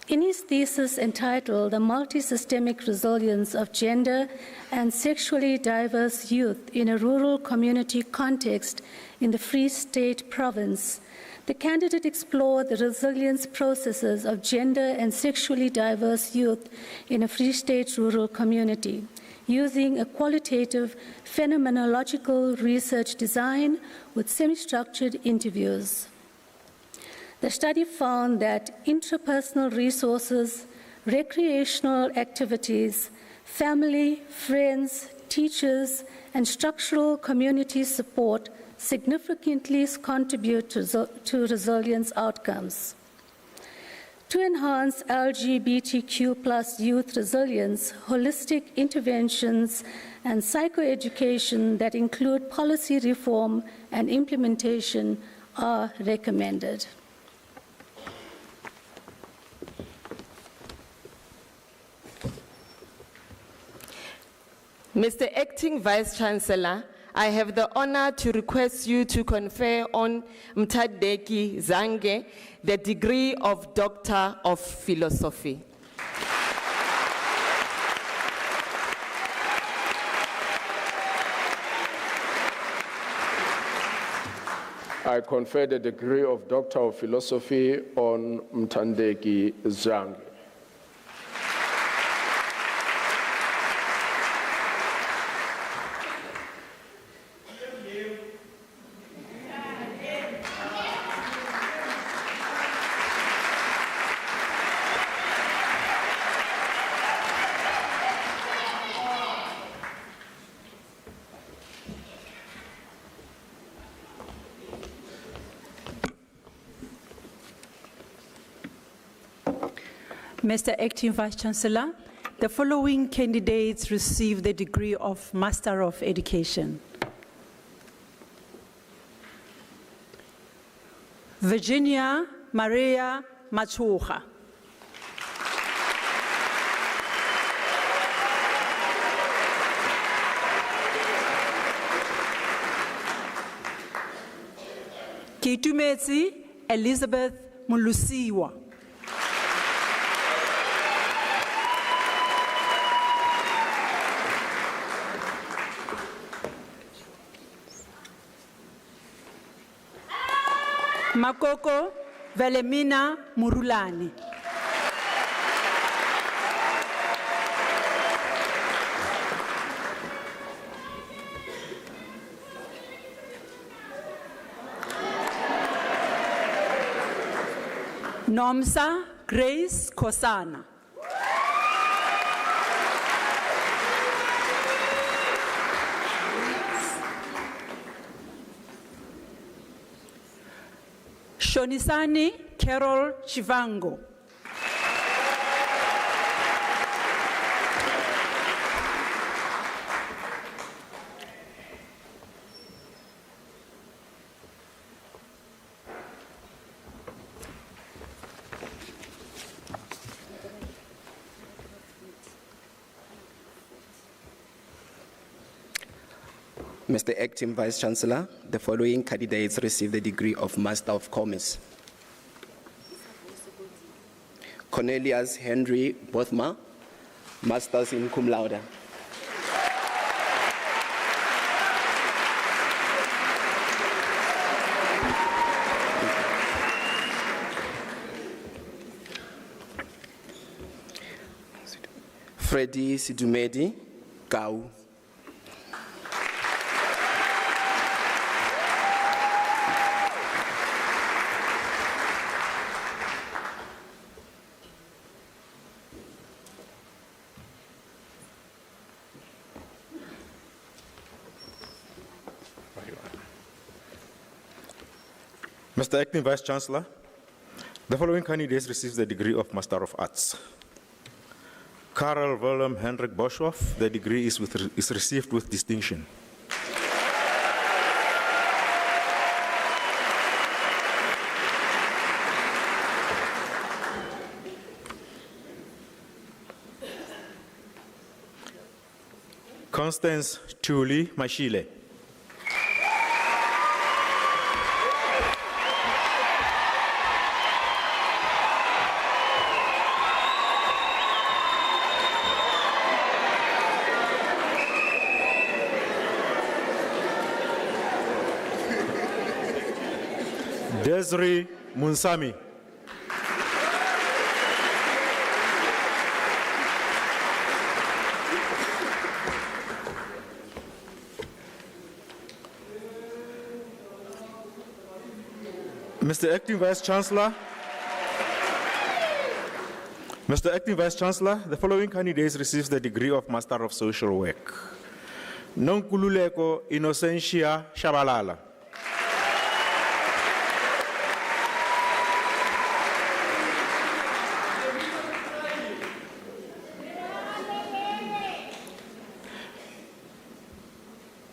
In his thesis entitled The Multisystemic Resilience of Gender and Sexually Diverse Youth in a Rural Community Context in the Free State Province, the candidate explored the resilience processes of gender and sexually diverse youth in a Free State rural community, using a qualitative phenomenological research design with semi-structured interviews. The study found that interpersonal resources, recreational activities, family, friends, teachers, and structural community support significantly contribute to resilience outcomes. To enhance LGBTQ+ youth resilience, holistic interventions and psychoeducation that include policy reform and implementation are recommended. Mr. Acting Vice-Chancellor, I have the honor to request you to confer on Mthandeki Zange the degree of Doctor of Philosophy. I confer the degree of Doctor of Philosophy on Mthandeki Zange. Mr. Acting Vice-Chancellor, the following candidates receive the degree of Master of Education. Virginia Maria Machuha. Kitumezi Elizabeth Mulusiwa. Makoko Velemina Murulani. Nomsa Grace Kosana. Shonisani Carol Chivango. Mr. Acting Vice-Chancellor, the following candidates receive the degree of Master of Commerce. Cornelius Henry Bothma, Masters in Cum Laude. Freddy Sidumedi, Gau. Mr. Acting Vice-Chancellor, the following candidates receive the degree of Master of Arts. Karel Willem Hendrik Boshoff, the degree is received with distinction. Constance Tuli Mashile. Desri Munsami. Mr. Acting Vice Chancellor, the following candidates receive the degree of Master of Social Work. Nonkululeko Innocentia Shabalala.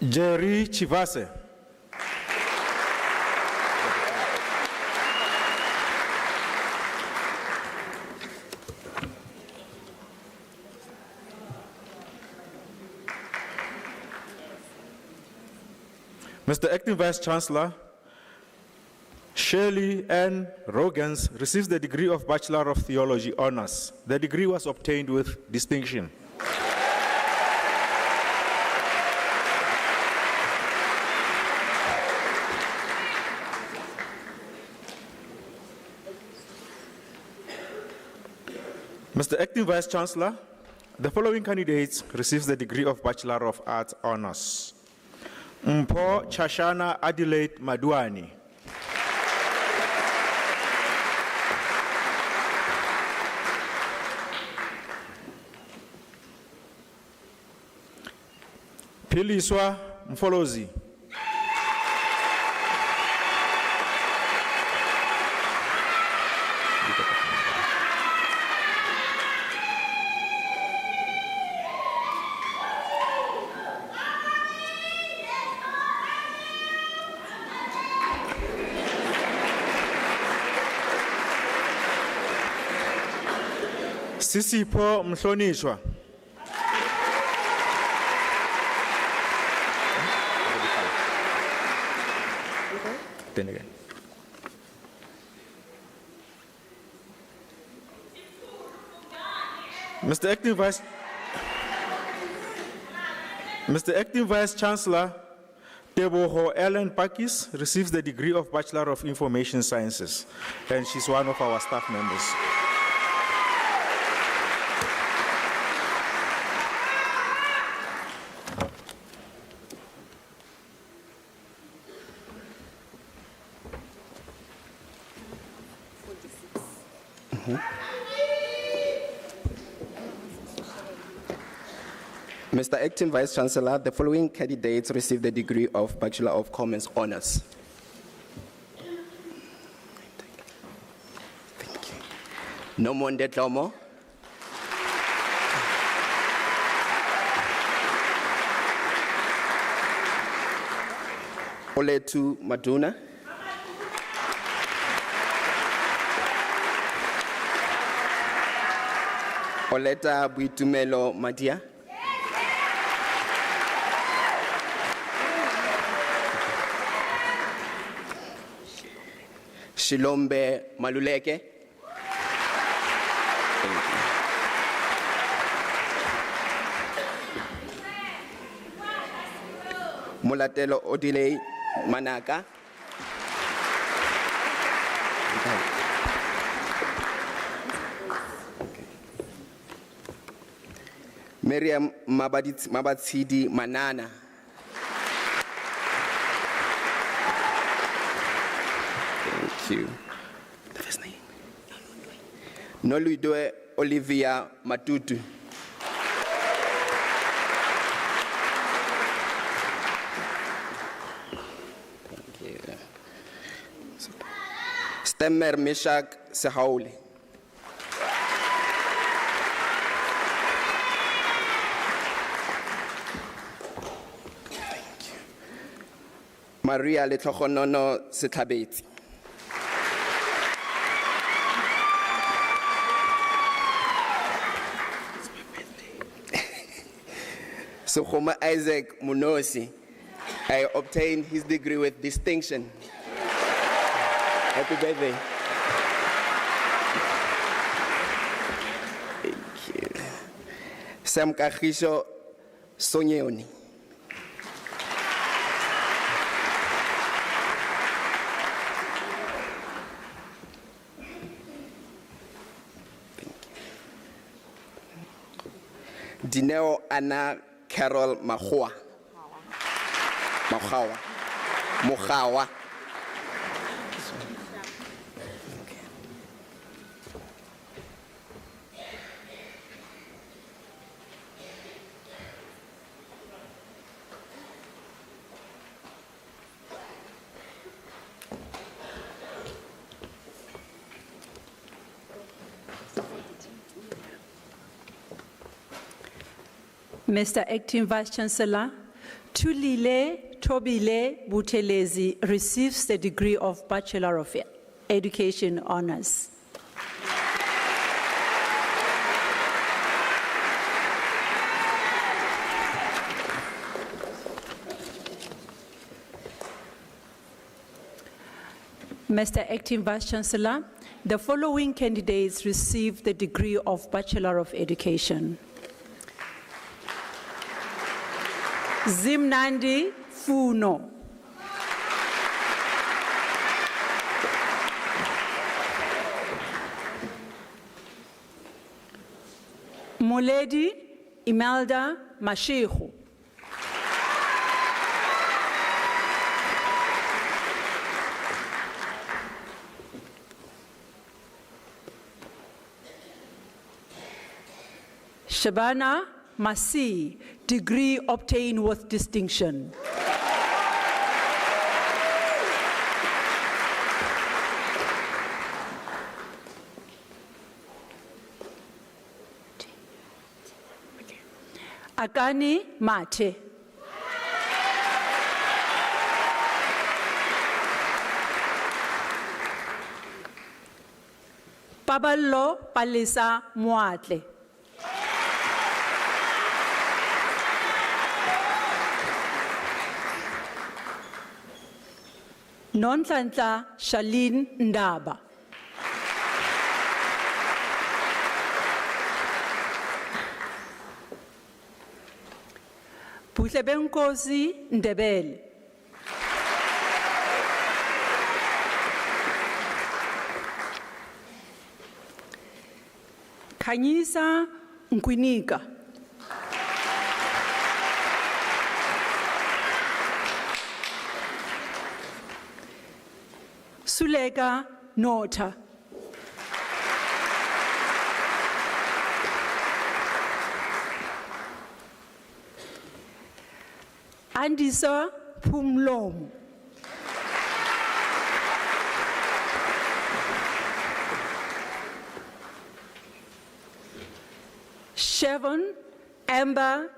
Jerry Chivase. Mr. Acting Vice Chancellor, Shirley Ann Rogans receives the degree of Bachelor of Theology Honours. The degree was obtained with distinction. Mr. Acting Vice Chancellor, the following candidates receive the degree of Bachelor of Arts Honours. Mpo Chashana Adelaide Maduani. Piliswa Mfolozi. Sisipho Mhlonishwa. Then again. Mr. Acting Vice Chancellor, Teboho Ellen Pakis receives the degree of Bachelor of Information Sciences, and she's one of our staff members. Mr. Acting Vice Chancellor, the following candidates receive the degree of Bachelor of Commerce Honours. Thank you. Nomonde Tlomo. Oletu Maduna. Oleta Buitumelo Madia. Shilombe Maluleke. Mulatelo Odile Manaka. Miriam Mabatsidi Manana. Thank you. The first name? Noluidwe Olivia Matutu. Thank you. Stemmer Meshak Sehauli. Thank you. Maria Letlochonono Setabeti. Sukhuma Isaac Munosi. I obtained his degree with distinction. Happy birthday. Thank you. Sam Kakhisho Sonyeoni. Dineo Anna Carol Mahua. Mohawa. Mr. Acting Vice-Chancellor, Tulile Tobile Buthelezi receives the degree of Bachelor of Education Honours. Mr. Acting Vice-Chancellor, the following candidates receive the degree of Bachelor of Education. Zimnandi Funo. Moledi Imelda Mashihu. Shabana Masi, degree obtained with distinction. Akani Mate. Paballo Palisa Muatle. Nonhlanhla Shalin Ndaba. Buhlebenkosi Ndebele. Khanyisa Nkwinika. Sulega Nota. Andisa Pumlom. Chevon Amber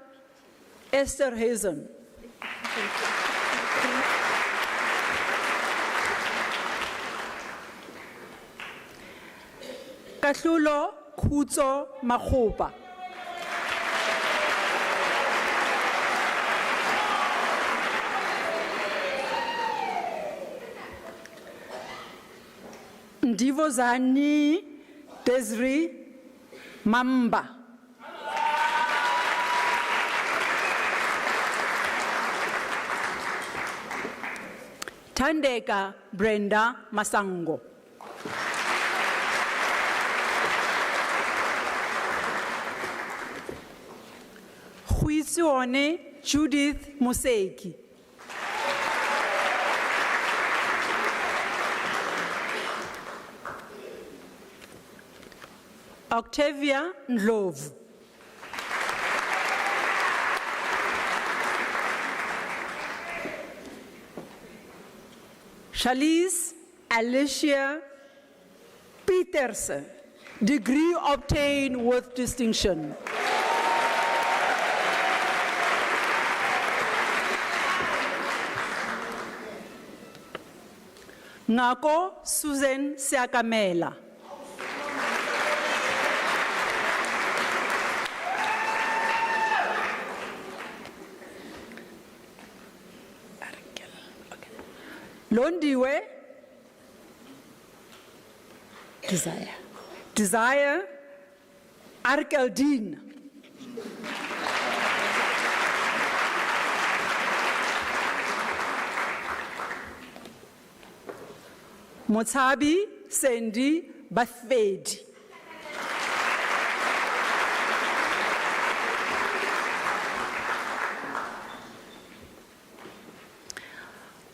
Esther Hazen. Kahlulo Kutso Mahoba. Ndivozani Desri Mamba. Tandeka Brenda Masango. Huisione Judith Museki. Octavia Ndlovu. Charlize Alicia Peterson, degree obtained with distinction. Ngako Susan Siakamela. Londiwe Desire Arkeldine. Motsabi Sendi Bafedi.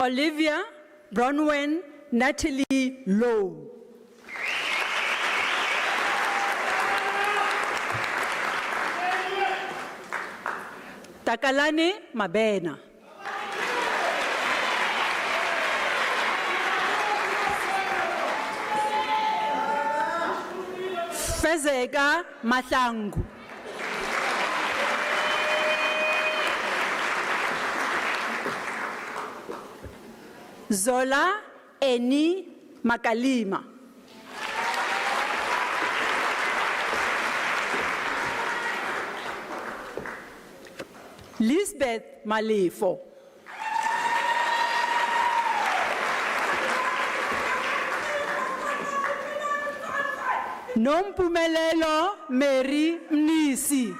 Olivia Bronwen Natalie Lowe. Takalane Mabena. Fezeka Mahlangu. Zola Eni Makalima. Lisbeth Malefo. Nompumelelo Mary Mnisi.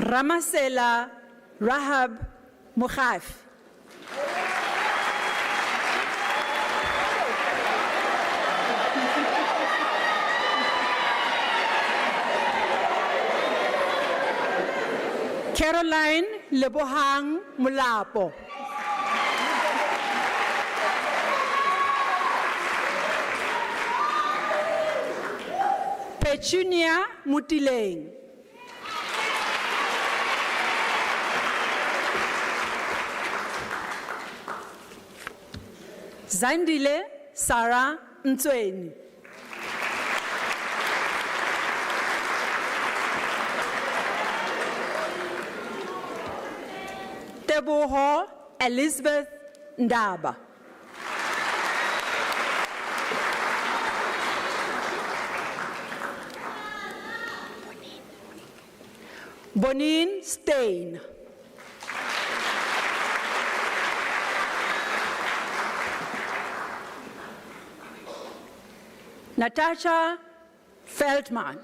Ramasela Rahab Mukhafi. Caroline Lebohang Mulapo. Petunia Mutileng. Zandile Sarah Ntsweni. Teboho Elizabeth Ndaba. Bonin Stein. Natasha Feldman.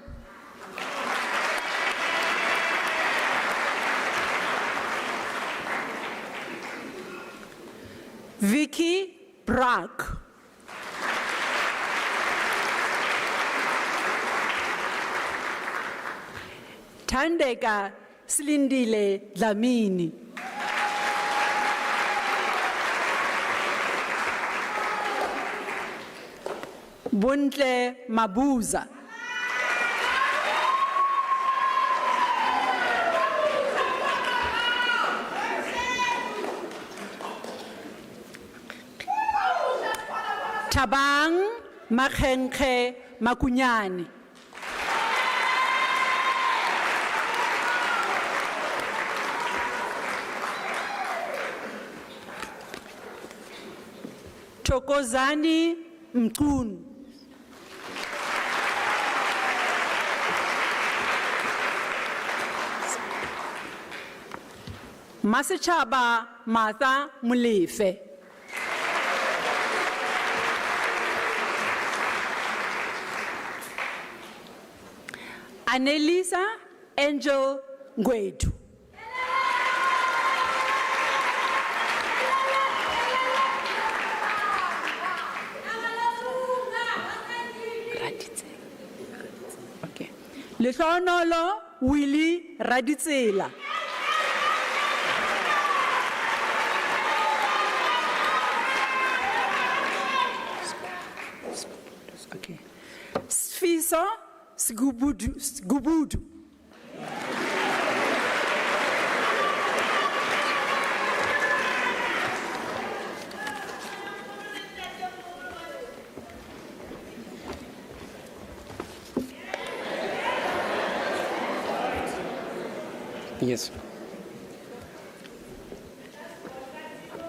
Vicky Brack. Thandeka Slindile Dlamini. Buntle Mabuza. Tabang Makhenkhe Makunyani. Thokozani Mchunu. Masechaba Martha Mulefe. Annelisa Angel Ngwedu. Okay. Lehlonolo Willie Raditsela. Okay. Sfiso Sgubudu. Yes.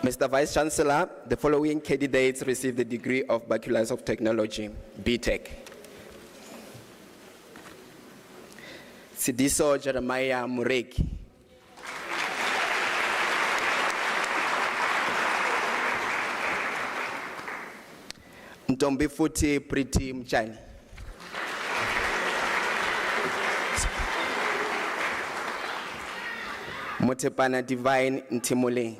Mr. Vice Chancellor, the following candidates received the degree of Bachelor of Technology, BTech. Sidiso Jeremiah Mureki. Ntombi futhi Pretty Mchani. Motepana Divine Ntimule.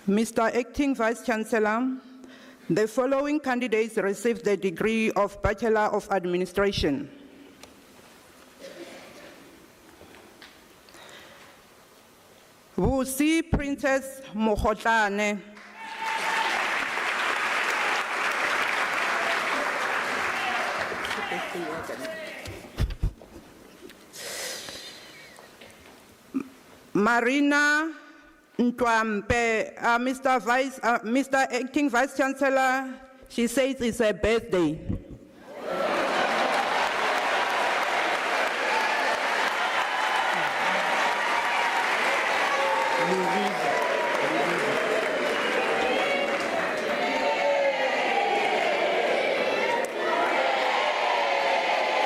Mr. Acting Vice-Chancellor, the following candidates received the degree of Bachelor of Administration. Vusi Princess Mohotlane. Marina Ntwampe, Mr. Acting Vice-Chancellor, she says it's her birthday.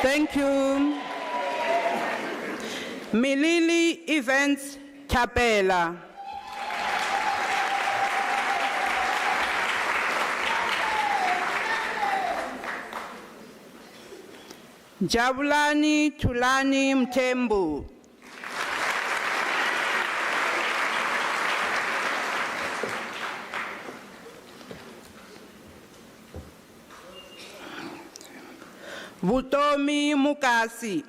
Thank you. Milili Events Chapela. Jabulani Tulani Mtembu. Vutomi Mukasi.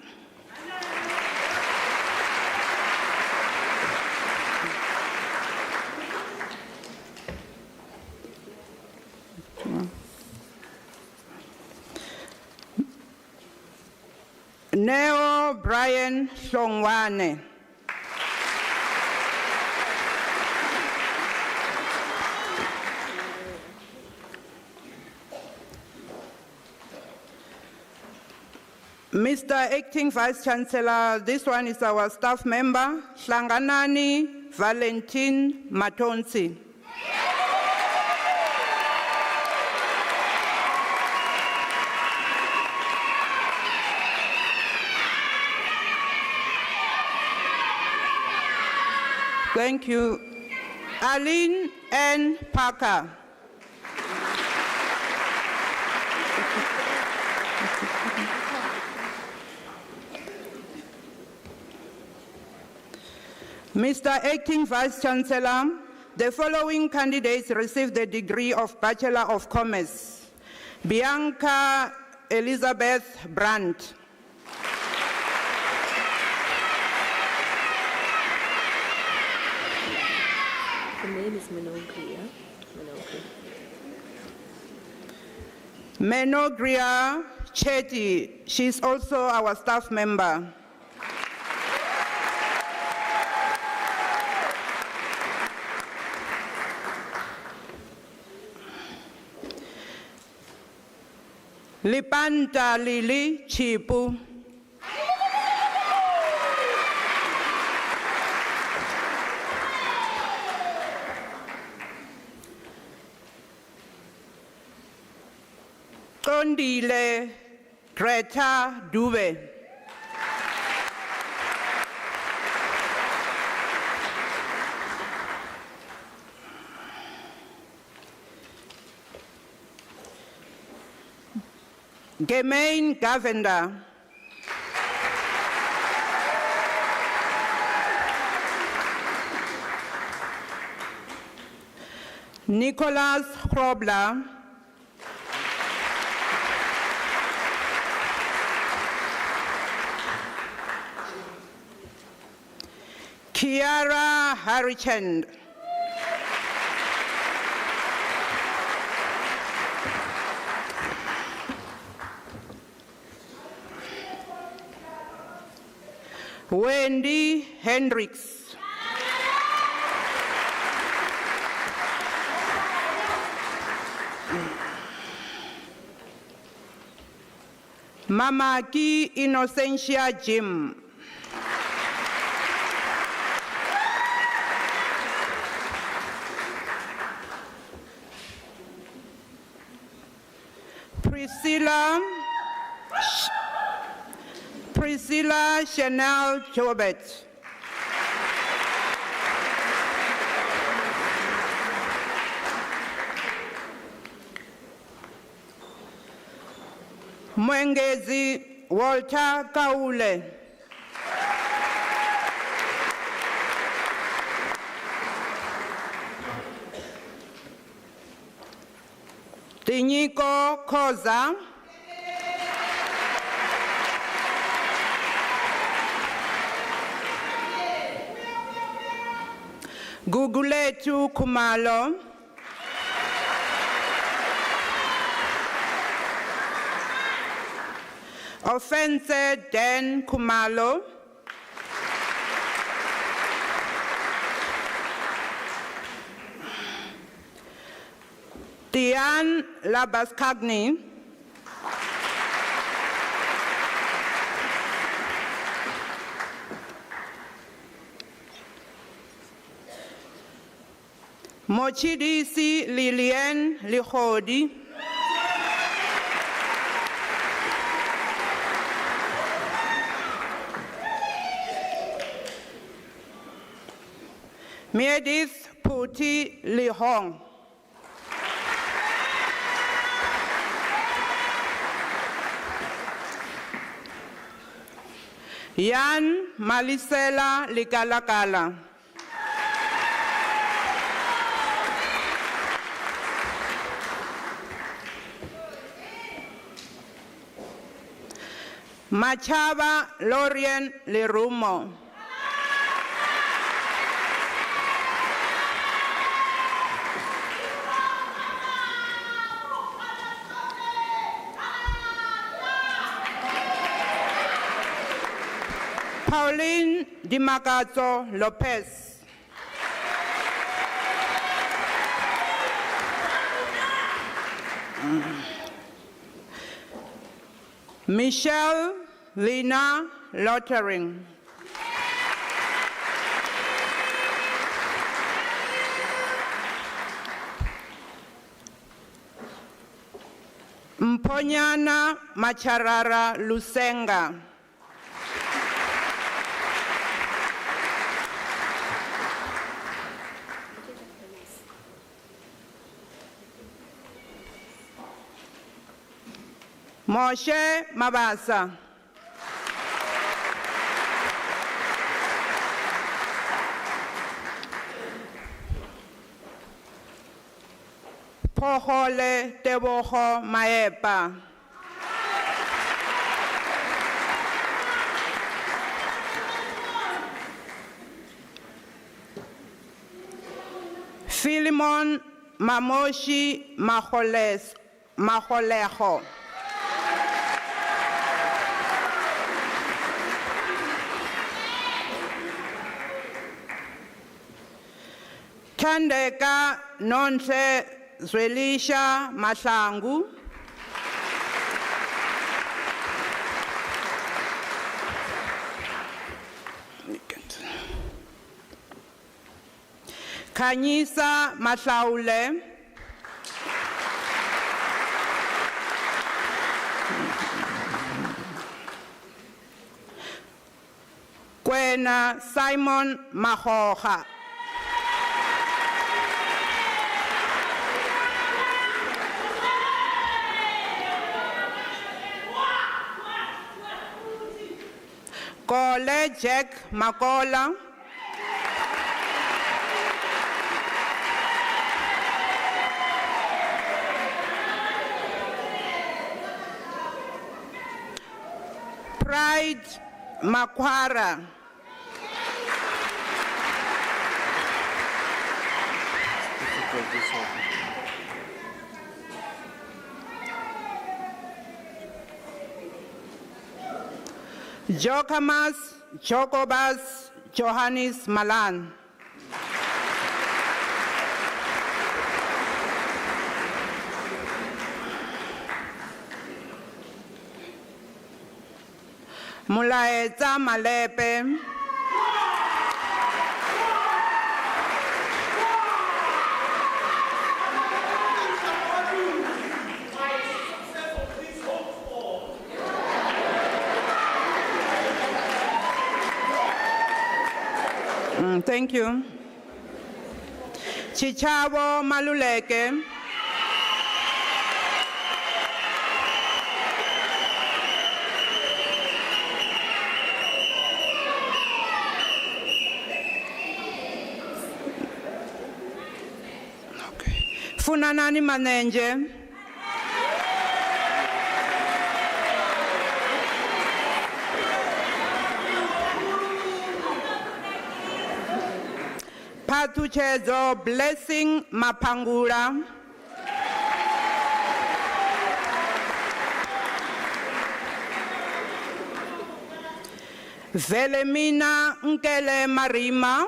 Neo Brian Songwane. Mr. Acting Vice-Chancellor, this one is our staff member, Hlanganani Valentin Matonsi. Thank you. Aline N. Parker. Mr. Acting Vice-Chancellor, the following candidates received the degree of Bachelor of Commerce. Bianca Elizabeth Brandt. The name is Menogria. Menogria Chetty, she's also our staff member. Lipanta Lili Chipu. Kondile Greta Dube. Gemain Govender. Nicholas Krobler. Kiara Harichand. Wendy Hendricks. Mamaki Innocentia Jim. Priscilla Chanel Jobet. Mwengezi Walter Kaule. Tinyiko Khoza. Guguletu Kumalo. Offense Dan Kumalo. Diane Labaskagni. Mochidisi Liliane Likhodi. Meredith Puti Lihong. Yan Malisela Likalakala. Machaba Lorien Lerumo. Pauline Dimagato Lopez. Michelle Lina Lottering. Mponyana Macharara Lusenga. Moshe Mabasa. Pohole Teboho Maepa. Philemon Mamoshi Maholeho. Tandeka Nonse Zwelisha Mashangu. Kanyisa Masaule. Kwena Simon Mahoha. Kole Jack Makola. Pride Makwara. Jokamas Jokobas Johannes Malan. Mulaetsa Malepe. Thank you. Chichavo Maluleke. Funanani Manenje. Patuchezo Blessing Mapangura. Velemina Nkele Marima.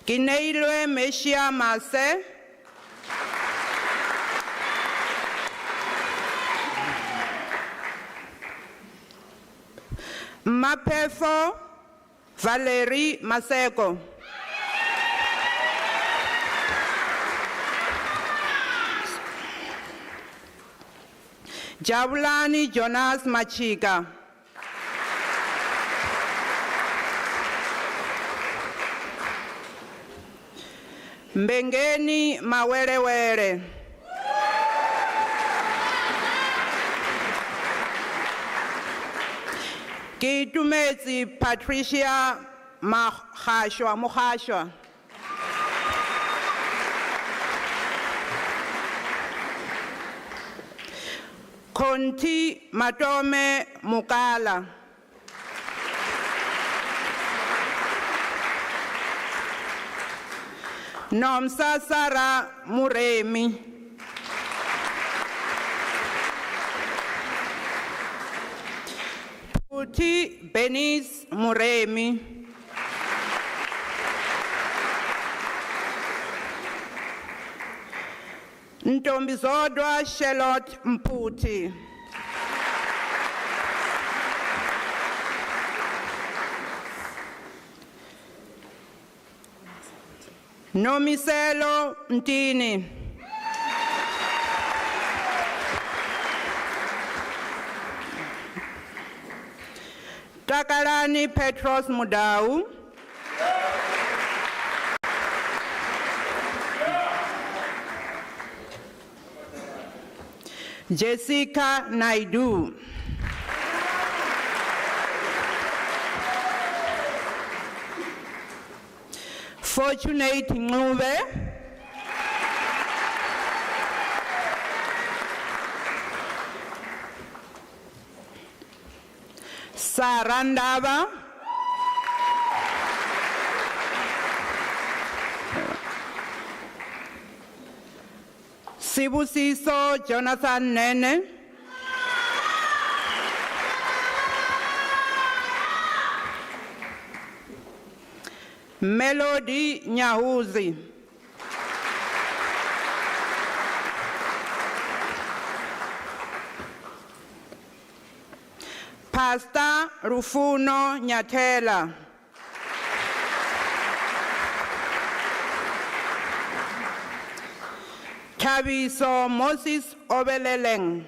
Kineilwe Meshia Mase. Mapefo Valerie Maseko. Jabulani Jonas Machika. Mbengeni Mawerewere. Kitumezi Patricia Muhashwa. Konti Matome Mukala. Nomsa Sara Muremi. Puti Benis Muremi. Ntombizodwa Charlotte Mputi. Nomiselo Ntini. Takalani Petros Mudau. Jessica Naidu. Fortunate Ngube. Sarandava. Sibusiso Jonathan Nene. Melody Nyahuzi. Pastor Rufuno Nyatela. Tabiso Moses Obeleleng.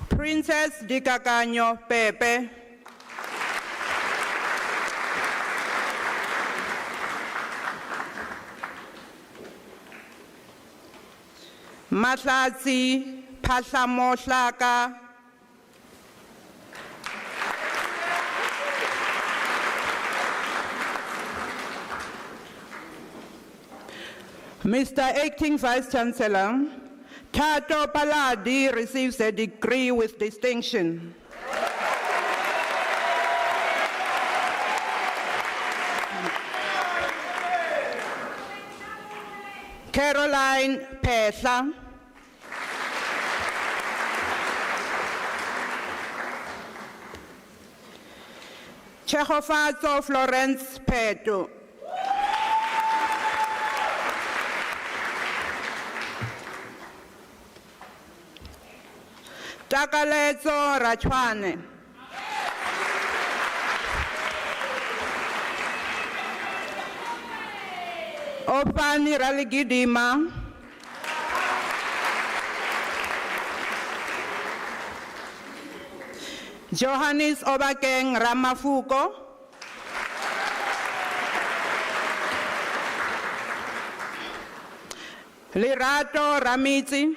Princess Dikakanyo Pepe. Matlatsi Pahlamohlaka. Mr. Acting Vice Chancellor, Tato Paladi receives a degree with distinction. Caroline Petla. Chehofatso Florence Peto. Takaletso Rachwane. Opani Raligidima. Johannes Obakeng Ramafuko. Lirato Ramiti.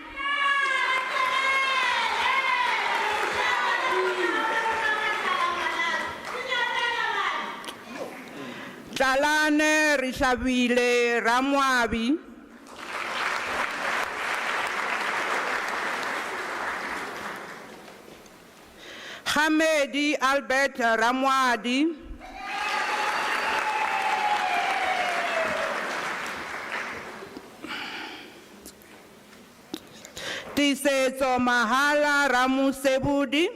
Talane Rishabile Ramwabi. Hamedi Albert Ramwadi. Tiseto Mahala Ramusebudi.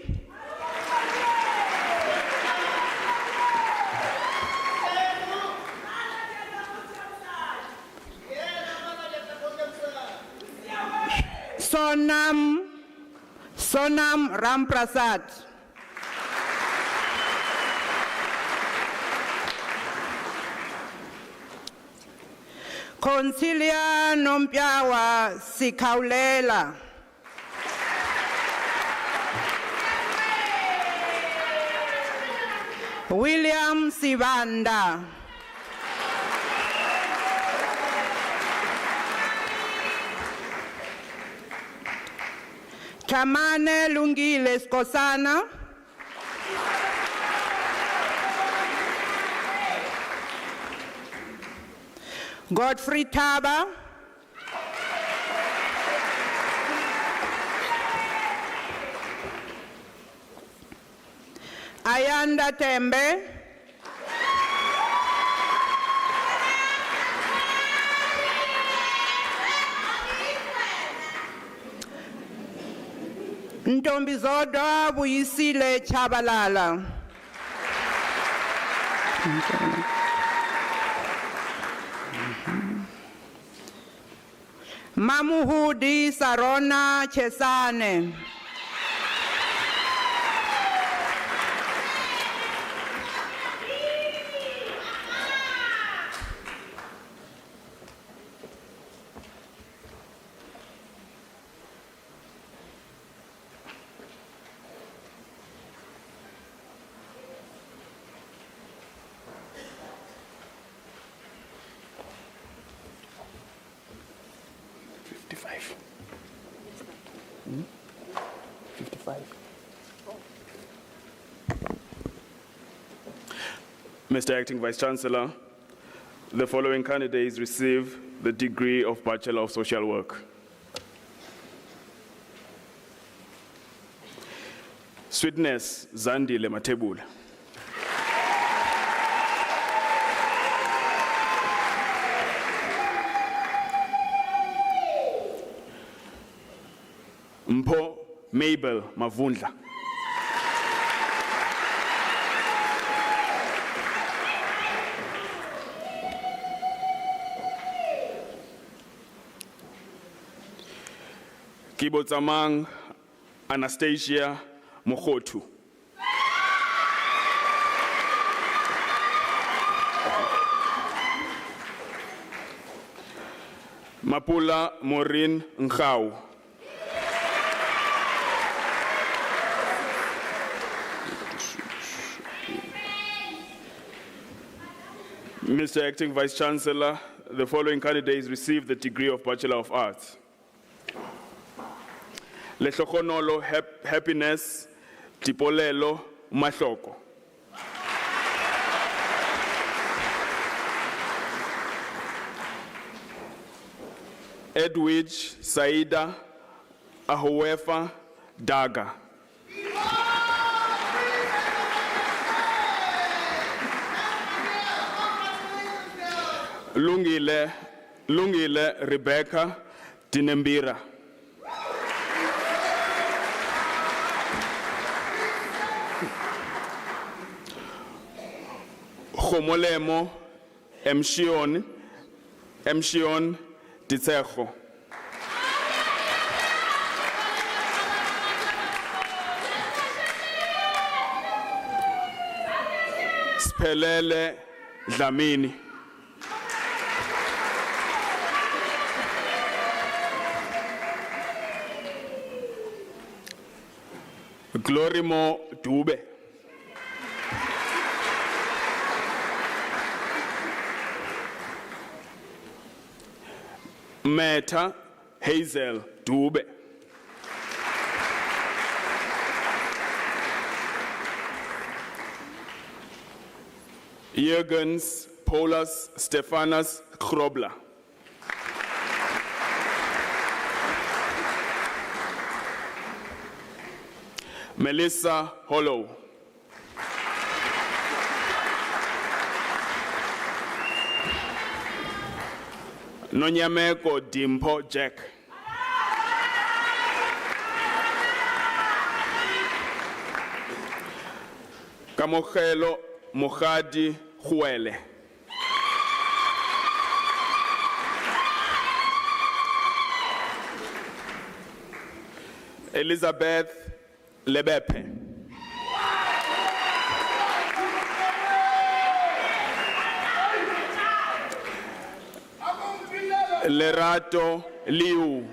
Sonam Ramprasad. Consilia Nompiawa Sikaulela. William Sivanda. Tamane Lungile Skosana. Godfrey Taba. Ayanda Tembe. Ntombizodo Buyisile Chabalala. Mamuhudi Sarona Chesane. Mr. Acting Vice-Chancellor, the following candidates receive the degree of Bachelor of Social Work. Sweetness Zandile Matebula. Mpo Mabel Mavundla. Kibotsamang Anastasia Mokotu. Mapula Maureen Nkau. Mr. Acting Vice-Chancellor, the following candidates received the degree of Bachelor of Arts. Lehlokonolo Happiness Tipolelo Mahloko. Edwidge Saida Ahowefa Daga. Lungile Lungile Rebecca Dinembira. Khomolemo Mshion Ditsecho. Spelele Dlamini. Glorimo Dube. Meta Hazel Dube. Jürgens Paulus Stephanus Krobler. Melissa Hollow. Nonyameko Dimpo Jack. Kamogelo Mohadi Huele. Elizabeth Lebepe. Lerato Liu.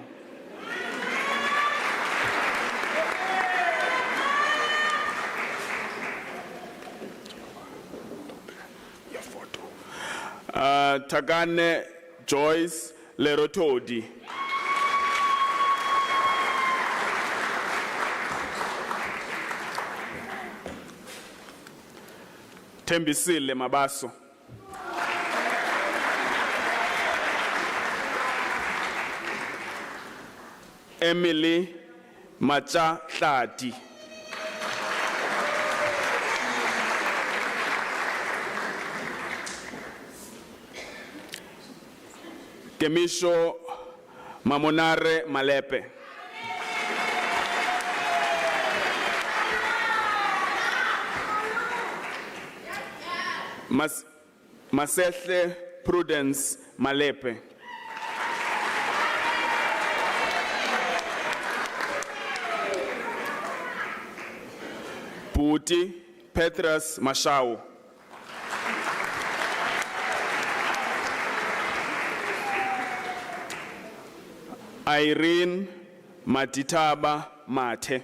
Tagane Joyce Lerotodi. Tembisile Mabaso. Emily Macha Tlati. Kemisho Mamonare Malepe. Masehle Prudence Malepe. Puti Petrus Mashau. Irene Matitaba Mate.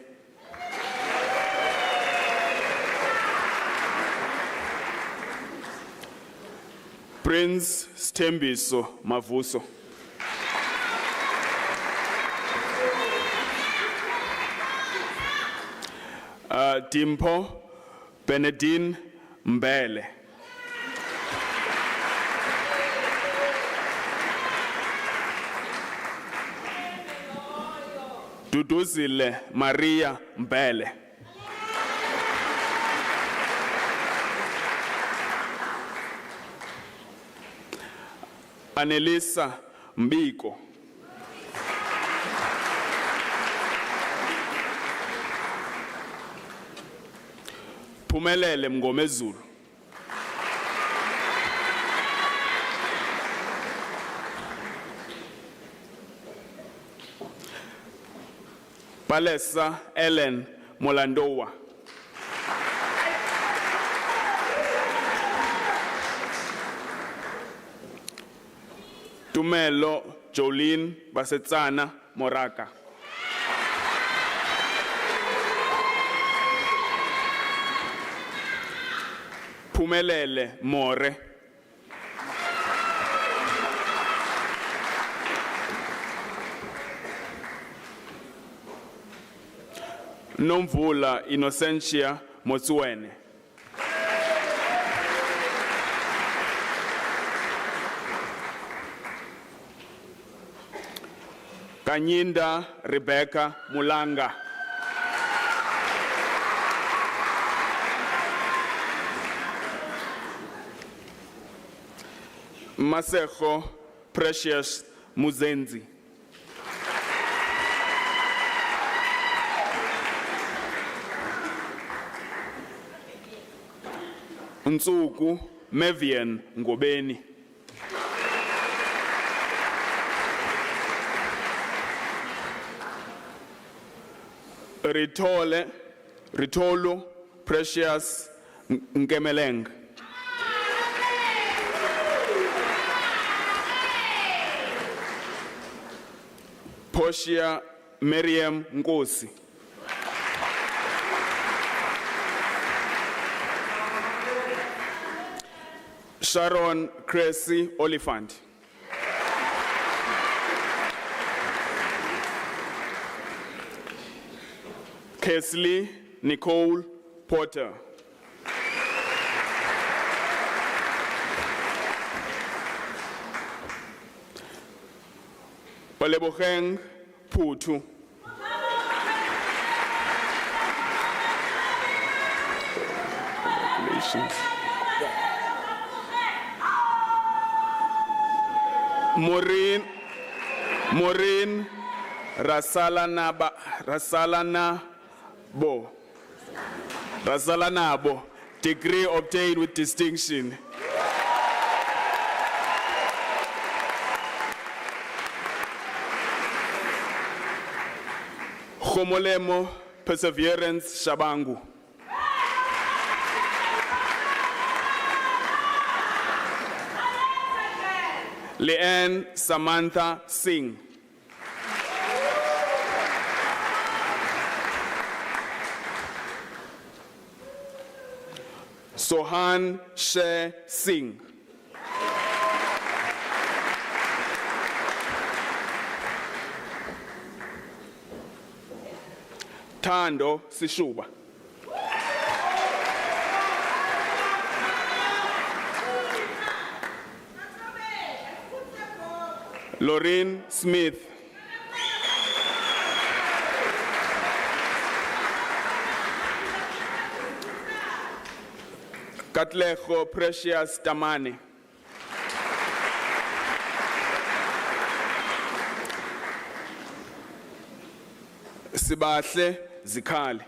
Prince Stembiso Mavuso. Dimpo Benedine Mbele. Duduzile Maria Mbele. Annelisa Mbiko. Phumelele Mngomezulu. Palesa Ellen Molandowa. Tumelo Jolene Basetsana Moraka. Phumelele More. Nomvula Innocentia Motsuene. Kanyinda Rebecca Mulanga. Masejo Precious Muzenzi. Nsuku Mevian Ngobeni. Ritolo Precious Nkemeleng. Portia Miriam Nkosi. Sharon Cressy Oliphant. Kesley Nicole Porter. Paleboheng Putu. Congratulations. Maureen Rasalanabo, degree obtained with distinction. Khomolemo Perseverance Shabangu. Leanne Samantha Singh. Sohan She Singh. Tando Sishuba. Lorraine Smith. Katlejo Precious Tamane. Sibahle Zikhali.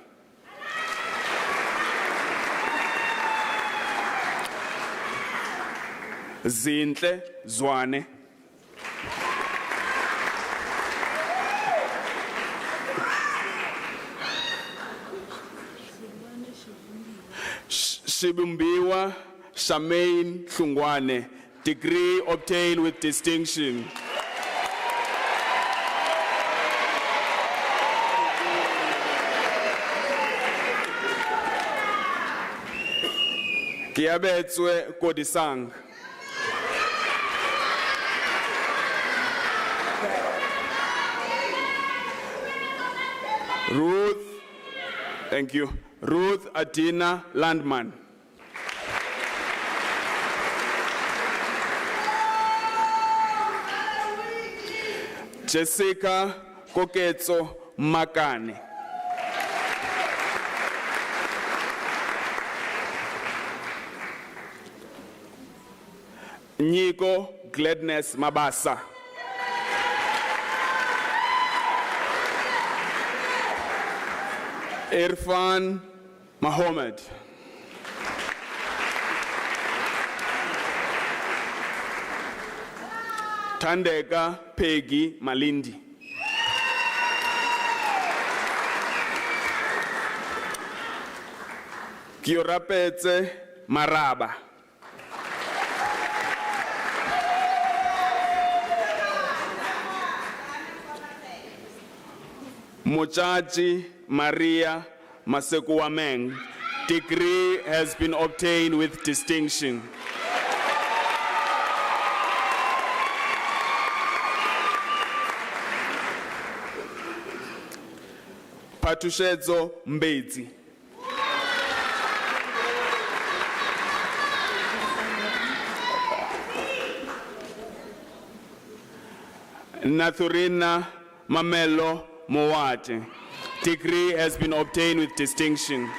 Zinhle Zwane. Shibumbiwa Shamaine Hlungwane, degree obtained with distinction. Kiabetswe Kodisang. Thank you. Ruth Adina Landman. Jessica Koketso Makane. Nico Gladness Mabasa. Irfan Mohammed. Tandega Peggy Malindi. Kiorapetse Maraba. Mochachi Maria Masekuameng, degree has been obtained with distinction. Patushedzo Mbezi. Nathurina Mamelo Moate, degree has been obtained with distinction.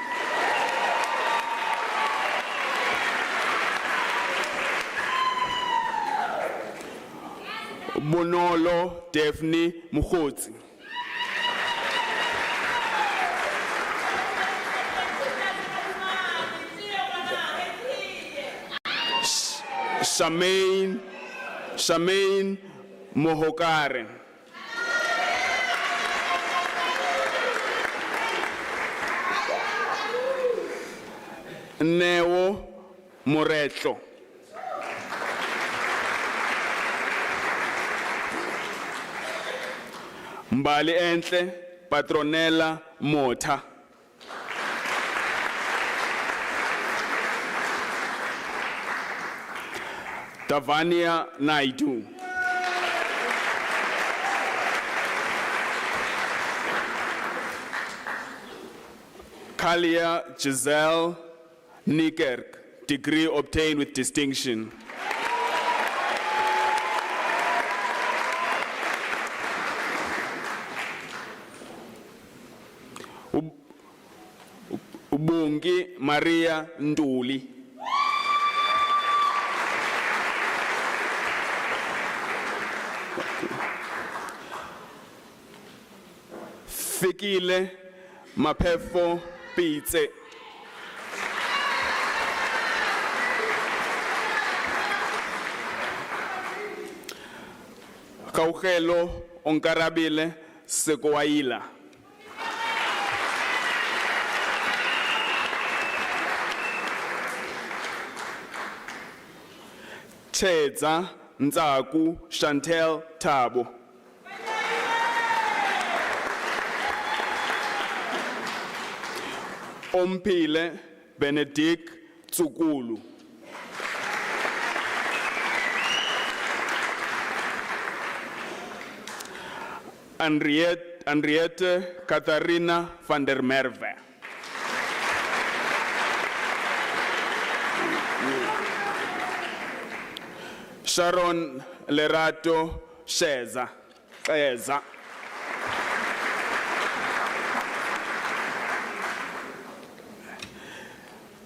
Bonolo Daphne Mukhodzi. Shamaine Mohokare. Neo Moretlo. Mbali Entle Patronella Mota. Tavania Naidu. Kalia Giselle Nikerk, degree obtained with distinction. Ubungi Maria Nduli. Fikile Mapefo Pizze. Kaugelo Onkarabile Sekoaila. Tedza Nzaku Chantel Thabo. Ompile Benedict Tsukulu. Henriette Katharina van der Merwe. Sharon Lerato Sheza.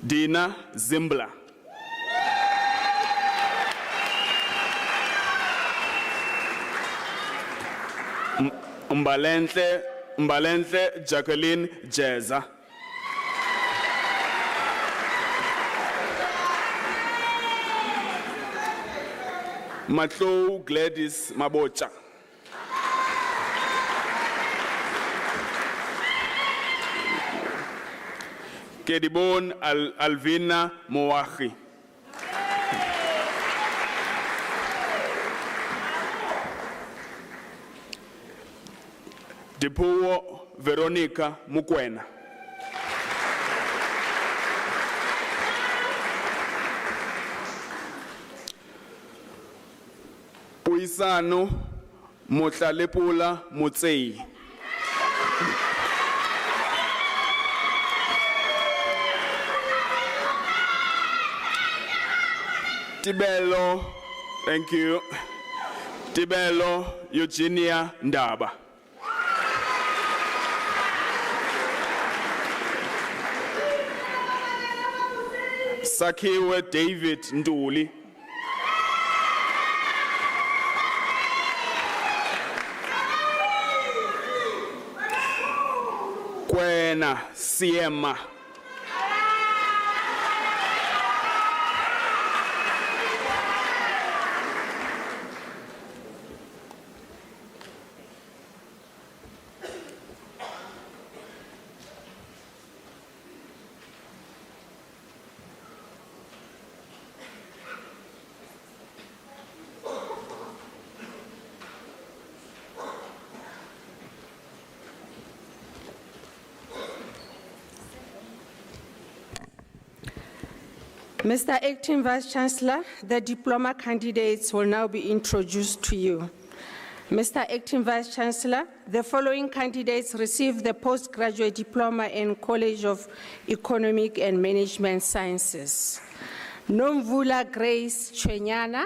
Dina Zimbla. Mbalenhle Jacqueline Jeza. Matlou Gladys Mabocha. Kedibon Alvina Moachi. Dipuo Veronica Mukwena. Puisano Motlalepula Motsei. Tibelo, thank you. Tibelo Eugenia Ndaba. Sakiwe David Nduli. Kwena Siema. Mr. Acting Vice-Chancellor, the diploma candidates will now be introduced to you. Mr. Acting Vice-Chancellor, the following candidates received the postgraduate diploma in College of Economic and Management Sciences. Nomvula Grace Chwenyana.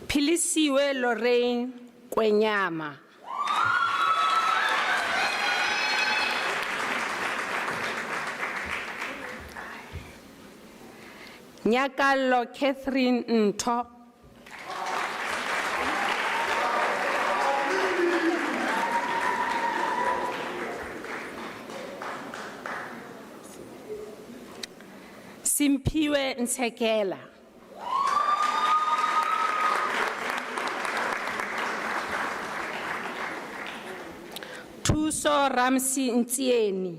Pilisiwe Lorraine Kwenyama. Nyakalo Catherine Nto. Simpiwe Nsekela. Thuso Ramsi Ntieni.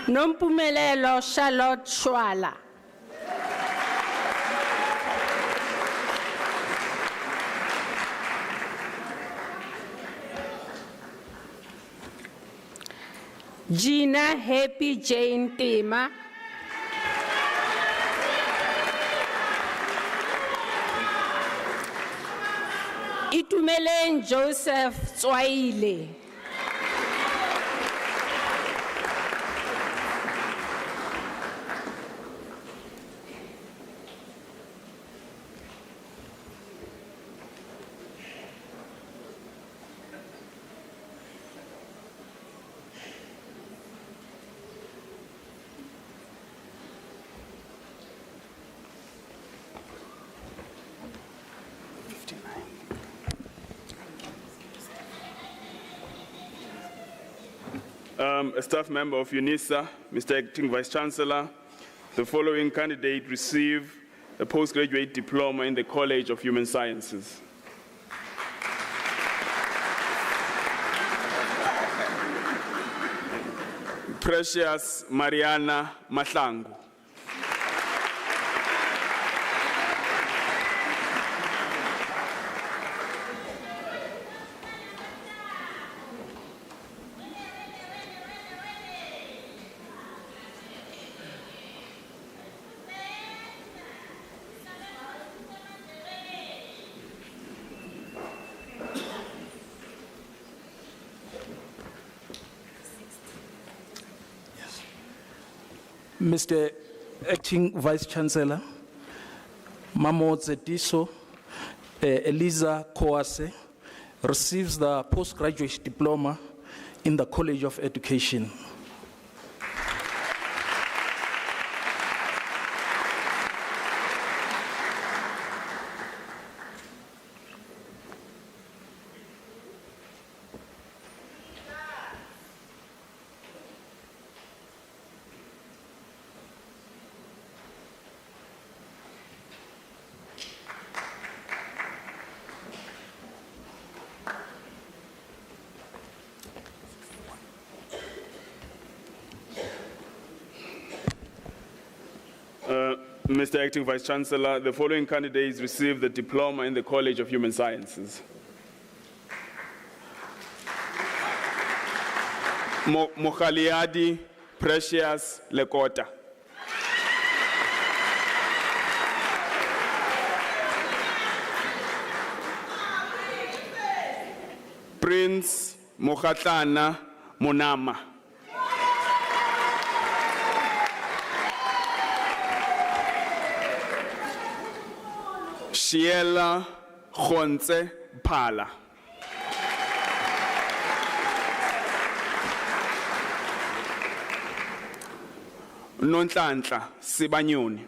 Nompumelelo Charlotte Shwala. Gina Happy Jane Tema. Itumeleng Joseph Tswaile. A staff member of Unisa, Mr. Acting Vice Chancellor, the following candidate received a postgraduate diploma in the College of Human Sciences. Precious Mariana Mahlangu. Mr. Acting Vice Chancellor, Mamo Zetiso Eliza Koase receives the postgraduate diploma in the College of Education. Mr. Acting Vice Chancellor, the following candidates received the diploma in the College of Human Sciences. Mokhaliadi Precious Lekota. Prince Mokhatlana Monama. Shiela Khonse Phala. Nonhlanhla Sibanyoni.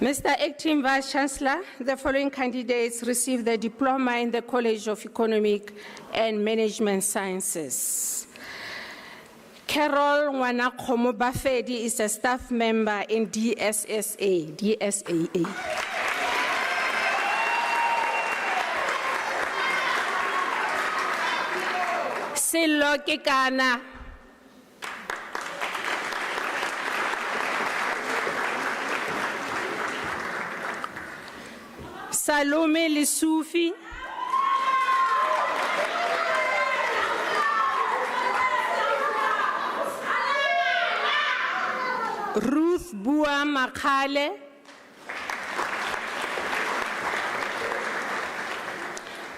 Mr. Acting Vice Chancellor, the following candidates received the diploma in the College of Economic and Management Sciences. Carol Wanakhomo Bafedi is a staff member in DSSA. Silo Kekana. Salome Lisoufi. Ruth Bua Makale,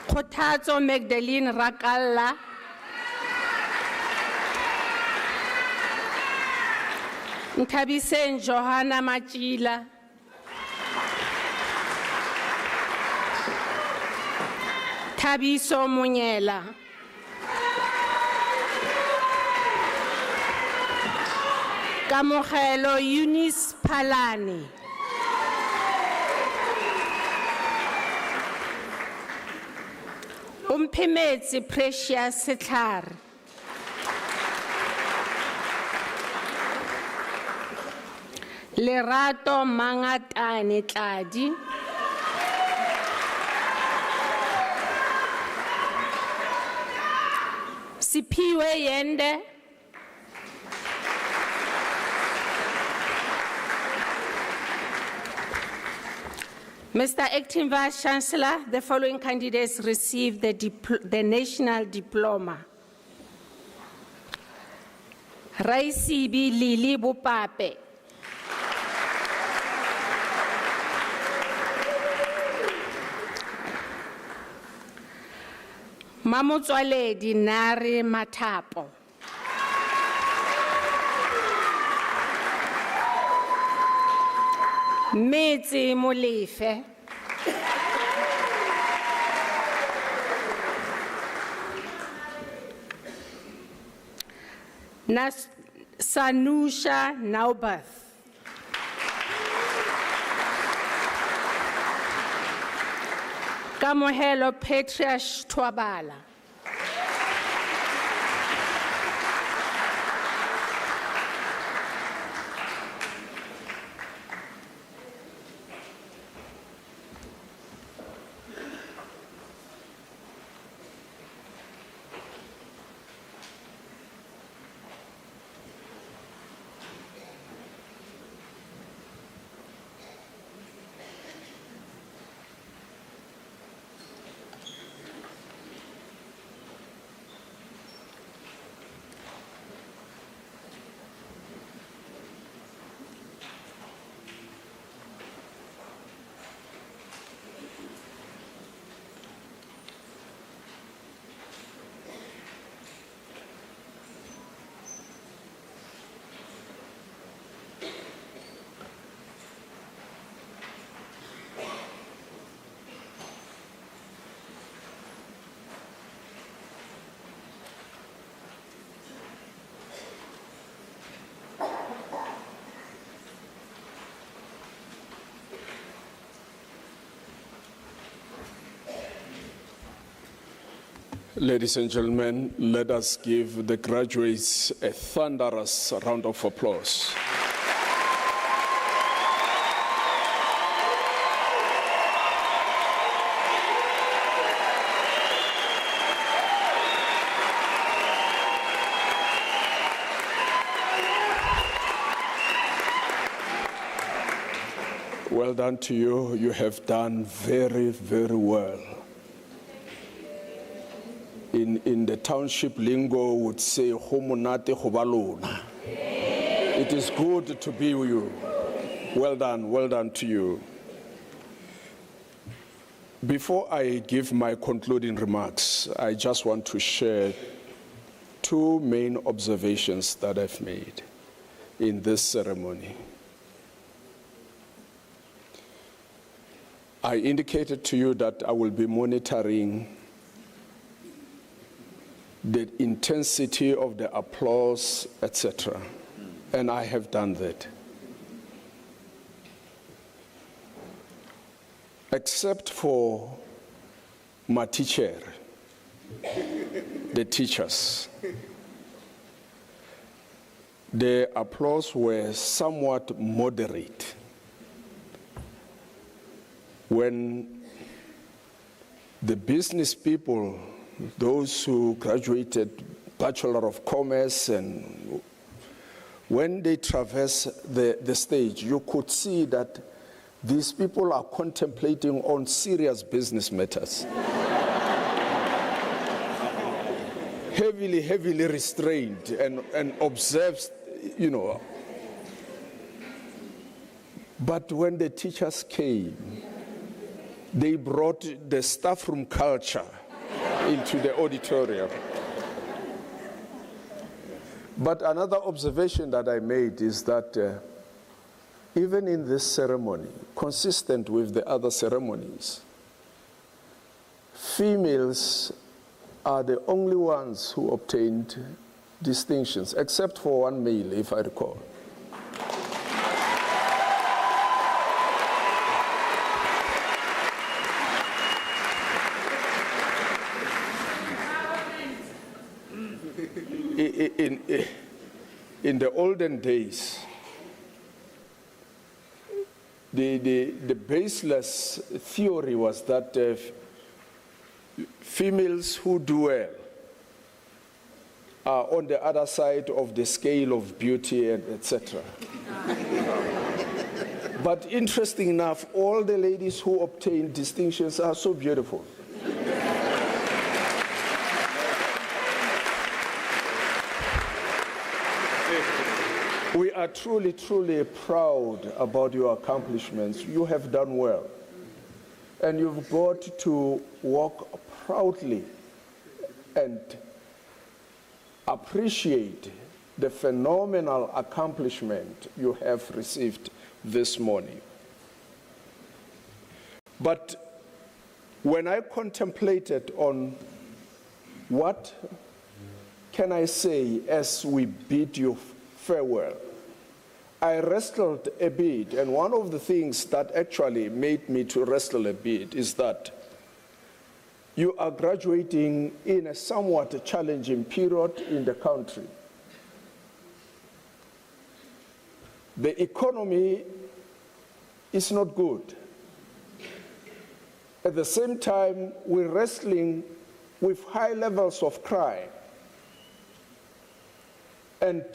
Kgothatso Magdalene Rakalla, Ntabisen Johanna Machila, Tabiso Munyela, Kamogelo Eunice Palani, Umphemetse Precious Setlhare, Lerato Mangatane Tladi, Sipiwe Yende, Mr. Acting Vice Chancellor, the following candidates received the National Diploma. Raisibi Lili Bupape. Mamotswaledi Nari Matapo. Metsi Molefe. Sanusha Naubath. Kamohelo Petriash Twabala. Ladies and gentlemen, let us give the graduates a thunderous round of applause. Well done to you. You have done very, very well. In the township lingo would say, "Homonate hobalona." It is good to be with you. Well done to you. Before I give my concluding remarks, I just want to share two main observations that I've made in this ceremony. I indicated to you that I will be monitoring the intensity of the applause, etc. And I have done that. Except for my teacher, the teachers, the applause were somewhat moderate. When the business people, those who graduated Bachelor of Commerce, and when they traverse the stage, you could see that these people are contemplating on serious business matters. heavily restrained and observes, But when the teachers came, they brought the staff room culture into the auditorium. But another observation that I made is that even in this ceremony, consistent with the other ceremonies, females are the only ones who obtained distinctions, except for one male, if I recall. In the olden days, the baseless theory was that females who do well are on the other side of the scale of beauty, and etc. But interesting enough, all the ladies who obtain distinctions are so beautiful. We are truly, truly proud about your accomplishments. You have done well. And you've got to walk proudly and appreciate the phenomenal accomplishment you have received this morning. But when I contemplated on what can I say as we bid you farewell, I wrestled a bit, and one of the things that actually made me to wrestle a bit is that you are graduating in a somewhat challenging period in the country. The economy is not good. At the same time, we're wrestling with high levels of crime. And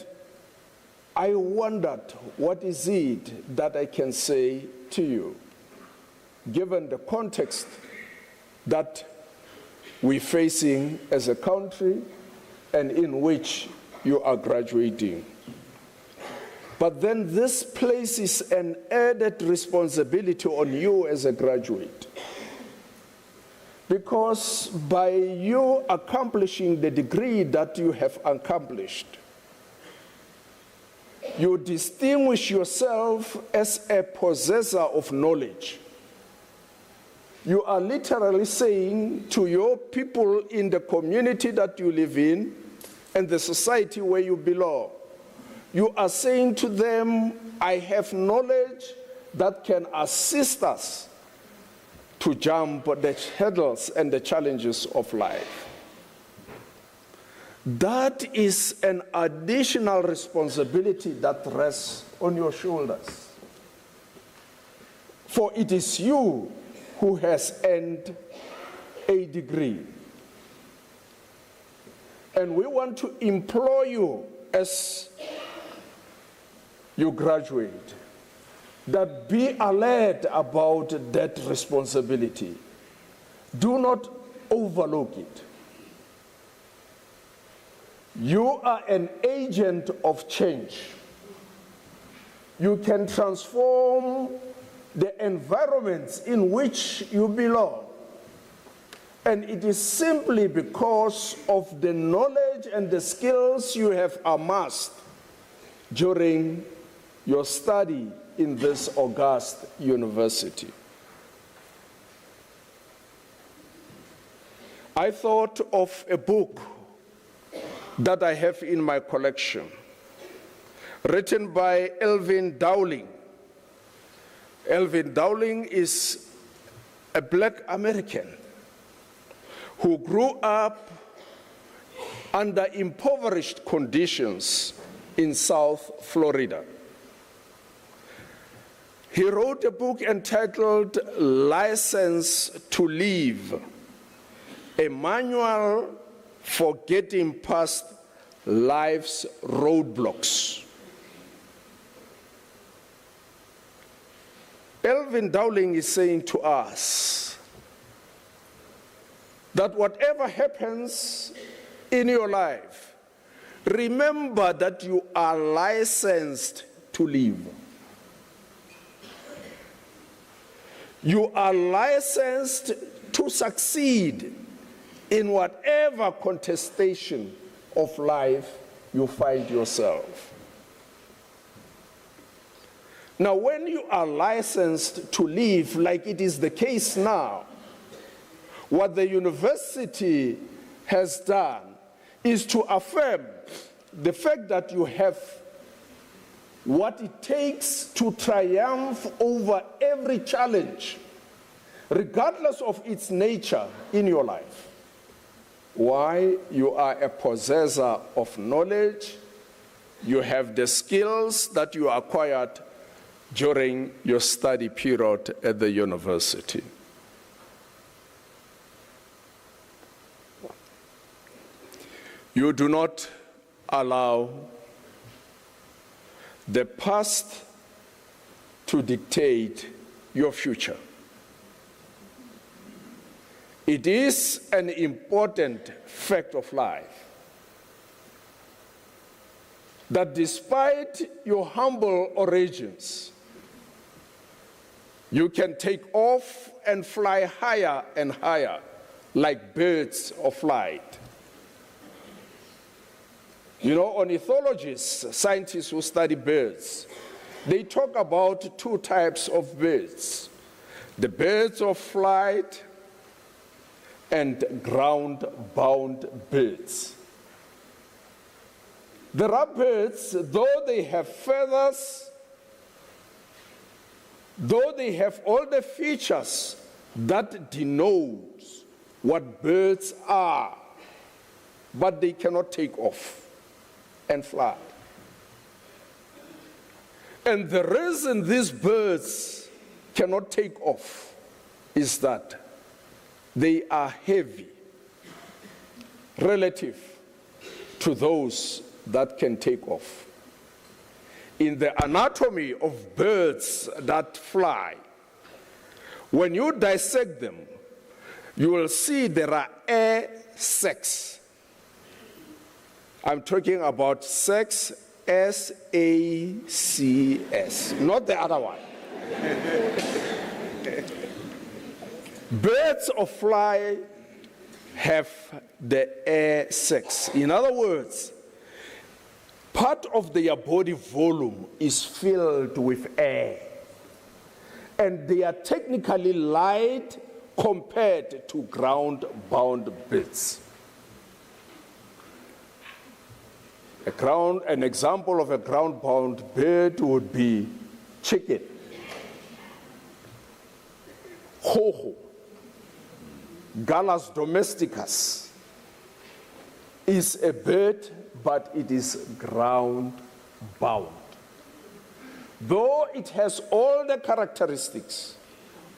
I wondered, what is it that I can say to you, given the context that we're facing as a country and in which you are graduating. But then this places an added responsibility on you as a graduate. Because by you accomplishing the degree that you have accomplished, you distinguish yourself as a possessor of knowledge. You are literally saying to your people in the community that you live in and the society where you belong, you are saying to them, I have knowledge that can assist us to jump the hurdles and the challenges of life. That is an additional responsibility that rests on your shoulders. For it is you who has earned a degree. And we want to implore you as you graduate that be alert about that responsibility. Do not overlook it. You are an agent of change. You can transform the environments in which you belong. And it is simply because of the knowledge and the skills you have amassed during your study in this august university. I thought of a book that I have in my collection, written by Elvin Dowling. Elvin Dowling is a black American who grew up under impoverished conditions in South Florida. He wrote a book entitled License to Live, a manual for getting past life's roadblocks. Elvin Dowling is saying to us that whatever happens in your life, remember that you are licensed to live. You are licensed to succeed in whatever contestation of life you find yourself. Now, when you are licensed to live, like it is the case now, what the university has done is to affirm the fact that you have what it takes to triumph over every challenge, regardless of its nature in your life. Why? You are a possessor of knowledge. You have the skills that you acquired during your study period at the university. You do not allow the past to dictate your future. It is an important fact of life that despite your humble origins, you can take off and fly higher and higher like birds of flight. You know, ornithologists, scientists who study birds, they talk about two types of birds: the birds of flight and ground-bound birds. There are birds, though they have feathers, though they have all the features that denotes what birds are, but they cannot take off and fly. And the reason these birds cannot take off is that they are heavy relative to those that can take off. In the anatomy of birds that fly, when you dissect them, you will see there are air sacs. I'm talking about sex, S-A-C-S, not the other one. Birds of fly have the air sacs. In other words, part of their body volume is filled with air, and they are technically light compared to ground-bound birds. An example of a ground-bound bird would be chicken, hoho, Gallus domesticus is a bird, but it is ground-bound. Though it has all the characteristics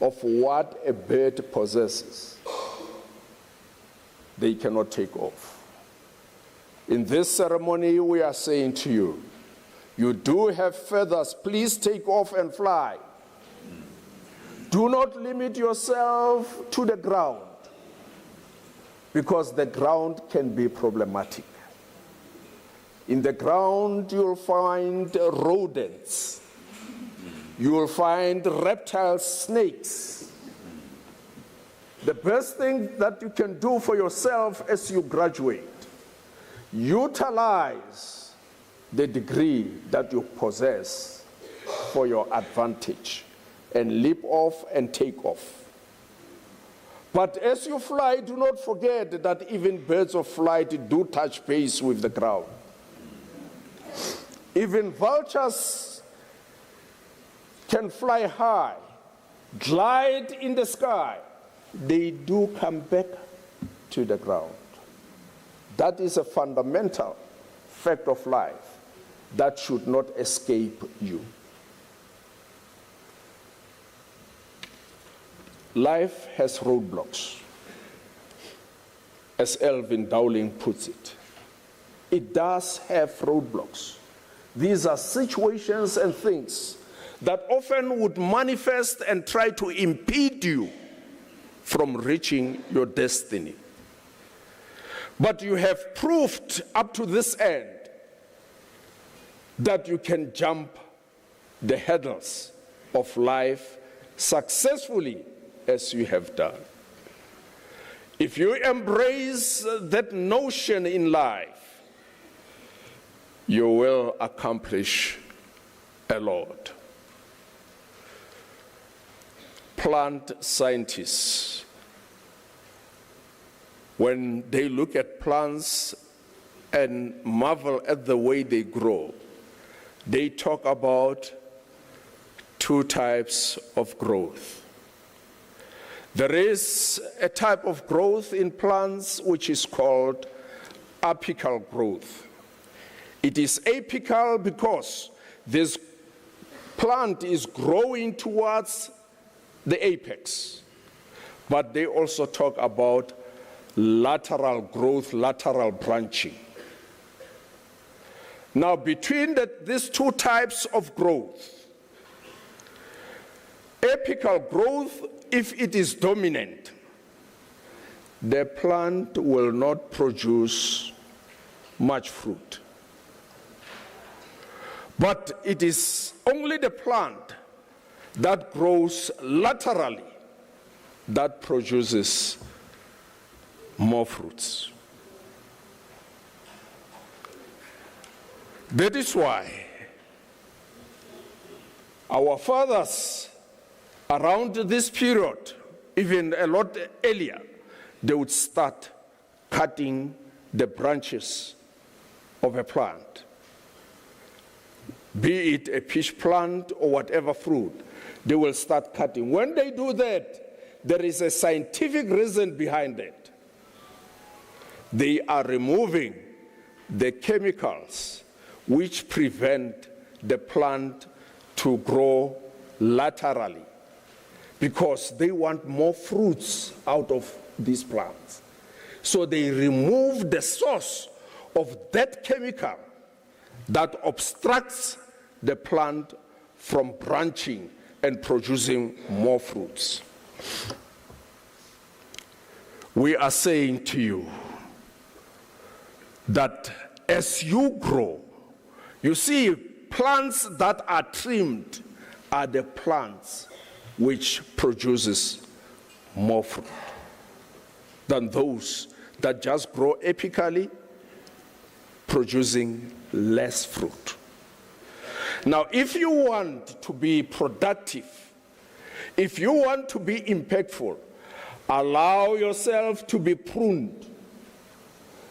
of what a bird possesses, they cannot take off. In this ceremony, we are saying to you, you do have feathers, please take off and fly. Do not limit yourself to the ground, because the ground can be problematic. In the ground, you'll find rodents. You will find reptiles, snakes. The best thing that you can do for yourself as you graduate, utilize the degree that you possess for your advantage and leap off and take off. But as you fly, do not forget that even birds of flight do touch base with the ground. Even vultures can fly high, glide in the sky. They do come back to the ground. That is a fundamental fact of life that should not escape you. Life has roadblocks. As Elvin Dowling puts it, it does have roadblocks. These are situations and things that often would manifest and try to impede you from reaching your destiny. But you have proved up to this end that you can jump the hurdles of life successfully as you have done. If you embrace that notion in life, you will accomplish a lot. Plant scientists, when they look at plants and marvel at the way they grow, they talk about two types of growth. There is a type of growth in plants which is called apical growth. It is apical because this plant is growing towards the apex. But they also talk about lateral growth, lateral branching. Now, between these two types of growth, apical growth, if it is dominant, the plant will not produce much fruit. But it is only the plant that grows laterally that produces more fruits. That is why our fathers around this period, even a lot earlier, they would start cutting the branches of a plant, be it a peach plant or whatever fruit. They will start cutting. When they do that, there is a scientific reason behind it. They are removing the chemicals which prevent the plant to grow laterally, because they want more fruits out of these plants. So they remove the source of that chemical that obstructs the plant from branching and producing more fruits. We are saying to you that as you grow, you see, plants that are trimmed are the plants which produces more fruit than those that just grow apically, producing less fruit. Now, if you want to be productive, if you want to be impactful, allow yourself to be pruned.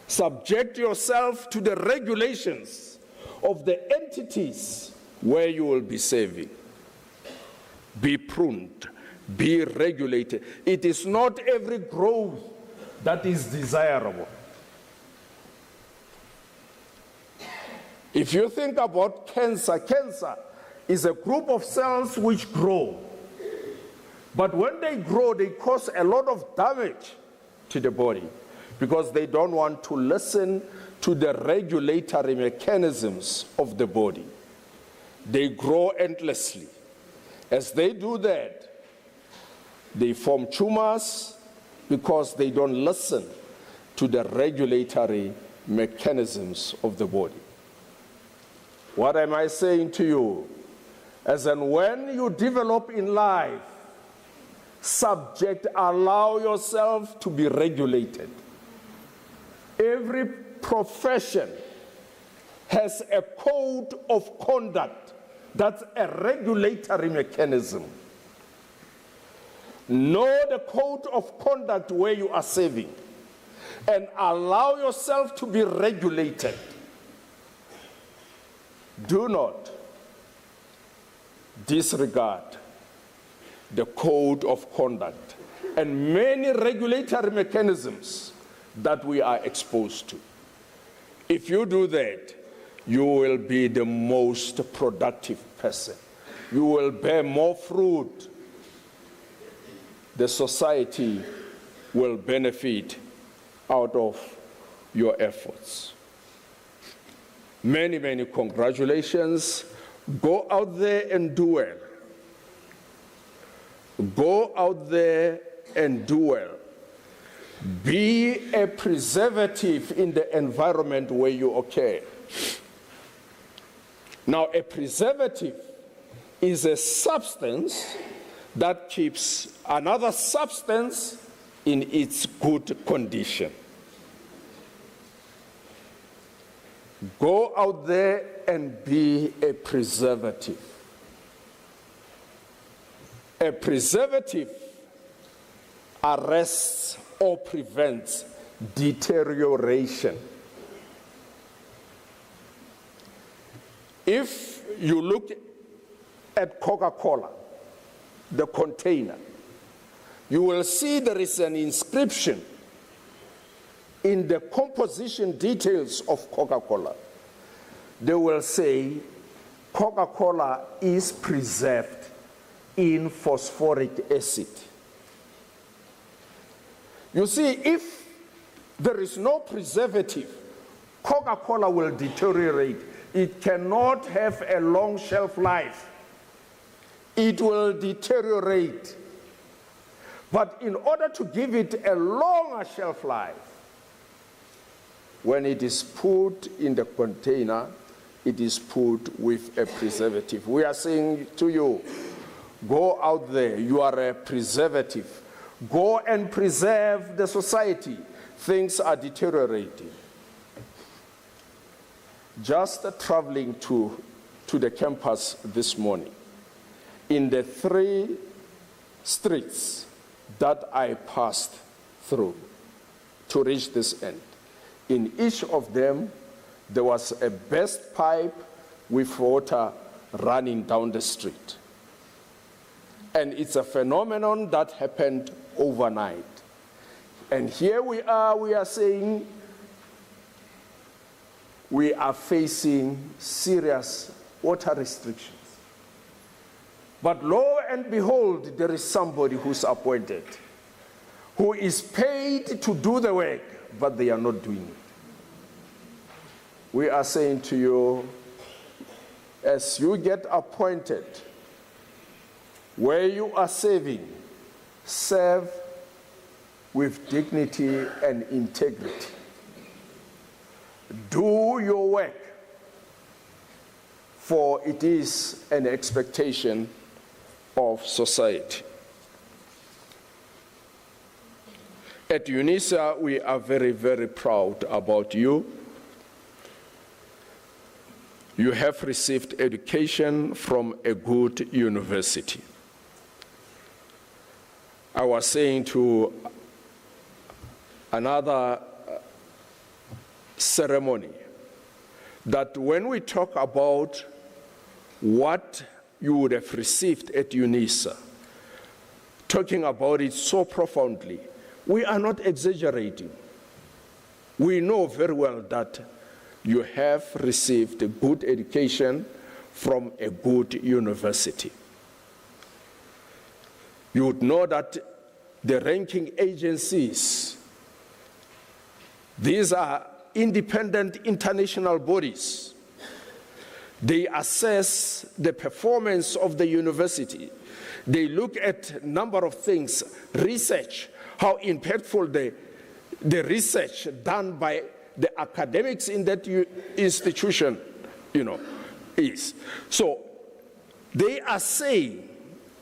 Subject yourself to the regulations of the entities where you will be serving. Be pruned, be regulated. It is not every growth that is desirable. If you think about cancer, cancer is a group of cells which grow. But when they grow, they cause a lot of damage to the body because they don't want to listen to the regulatory mechanisms of the body. They grow endlessly. As they do that, they form tumors because they don't listen to the regulatory mechanisms of the body. What am I saying to you? As in, when you develop in life, allow yourself to be regulated. Every profession has a code of conduct. That's a regulatory mechanism. Know the code of conduct where you are serving and allow yourself to be regulated. Do not disregard the code of conduct and many regulatory mechanisms that we are exposed to. If you do that, you will be the most productive person. You will bear more fruit. The society will benefit out of your efforts. Many, many congratulations. Go out there and do well. Go out there and do well. Be a preservative in the environment where you occur. Now, a preservative is a substance that keeps another substance in its good condition. Go out there and be a preservative. A preservative arrests or prevents deterioration. If you look at Coca-Cola, the container, you will see there is an inscription in the composition details of Coca-Cola. They will say Coca-Cola is preserved in phosphoric acid. You see, if there is no preservative, Coca-Cola will deteriorate. It cannot have a long shelf life. It will deteriorate. But in order to give it a longer shelf life, when it is put in the container, it is put with a preservative. We are saying to you, go out there, you are a preservative. Go and preserve the society. Things are deteriorating. Just traveling to the campus this morning, in the 3 streets that I passed through to reach this end, in each of them, there was a burst pipe with water running down the street. And it's a phenomenon that happened overnight. And here we are saying we are facing serious water restrictions. But lo and behold, there is somebody who's appointed, who is paid to do the work, but they are not doing it. We are saying to you, as you get appointed, where you are serving, serve with dignity and integrity. Do your work, for it is an expectation of society. At Unisa, we are very, very proud about you. You have received education from a good university. I was saying to another ceremony that when we talk about what you would have received at Unisa, talking about it so profoundly, we are not exaggerating. We know very well that you have received a good education from a good university. You would know that the ranking agencies, these are independent international bodies. They assess the performance of the university. They look at a number of things, research, how impactful the research done by the academics in that institution, is. So they are saying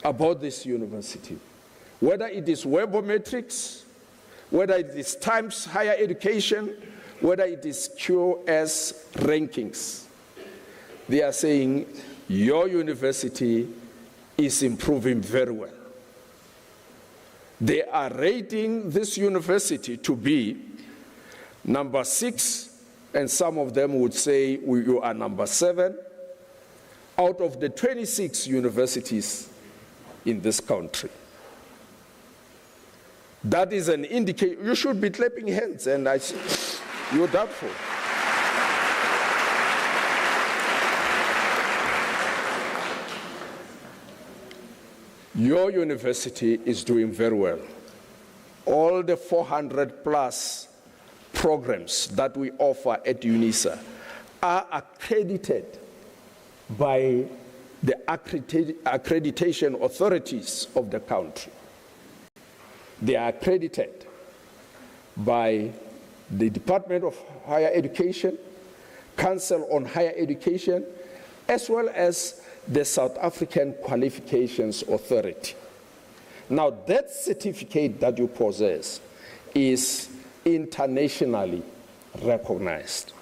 about this university, whether it is Webometrics, whether it is Times Higher Education, whether it is QS rankings, they are saying your university is improving very well. They are rating this university to be number 6, and some of them would say you are number 7 out of the 26 universities in this country. That is an indicator. You should be clapping hands, and you're doubtful. Your university is doing very well. All the 400 plus programs that we offer at Unisa are accredited by the accreditation authorities of the country. They are accredited by the Department of Higher Education, Council on Higher Education, as well as the South African Qualifications Authority. Now, that certificate that you possess is internationally recognized.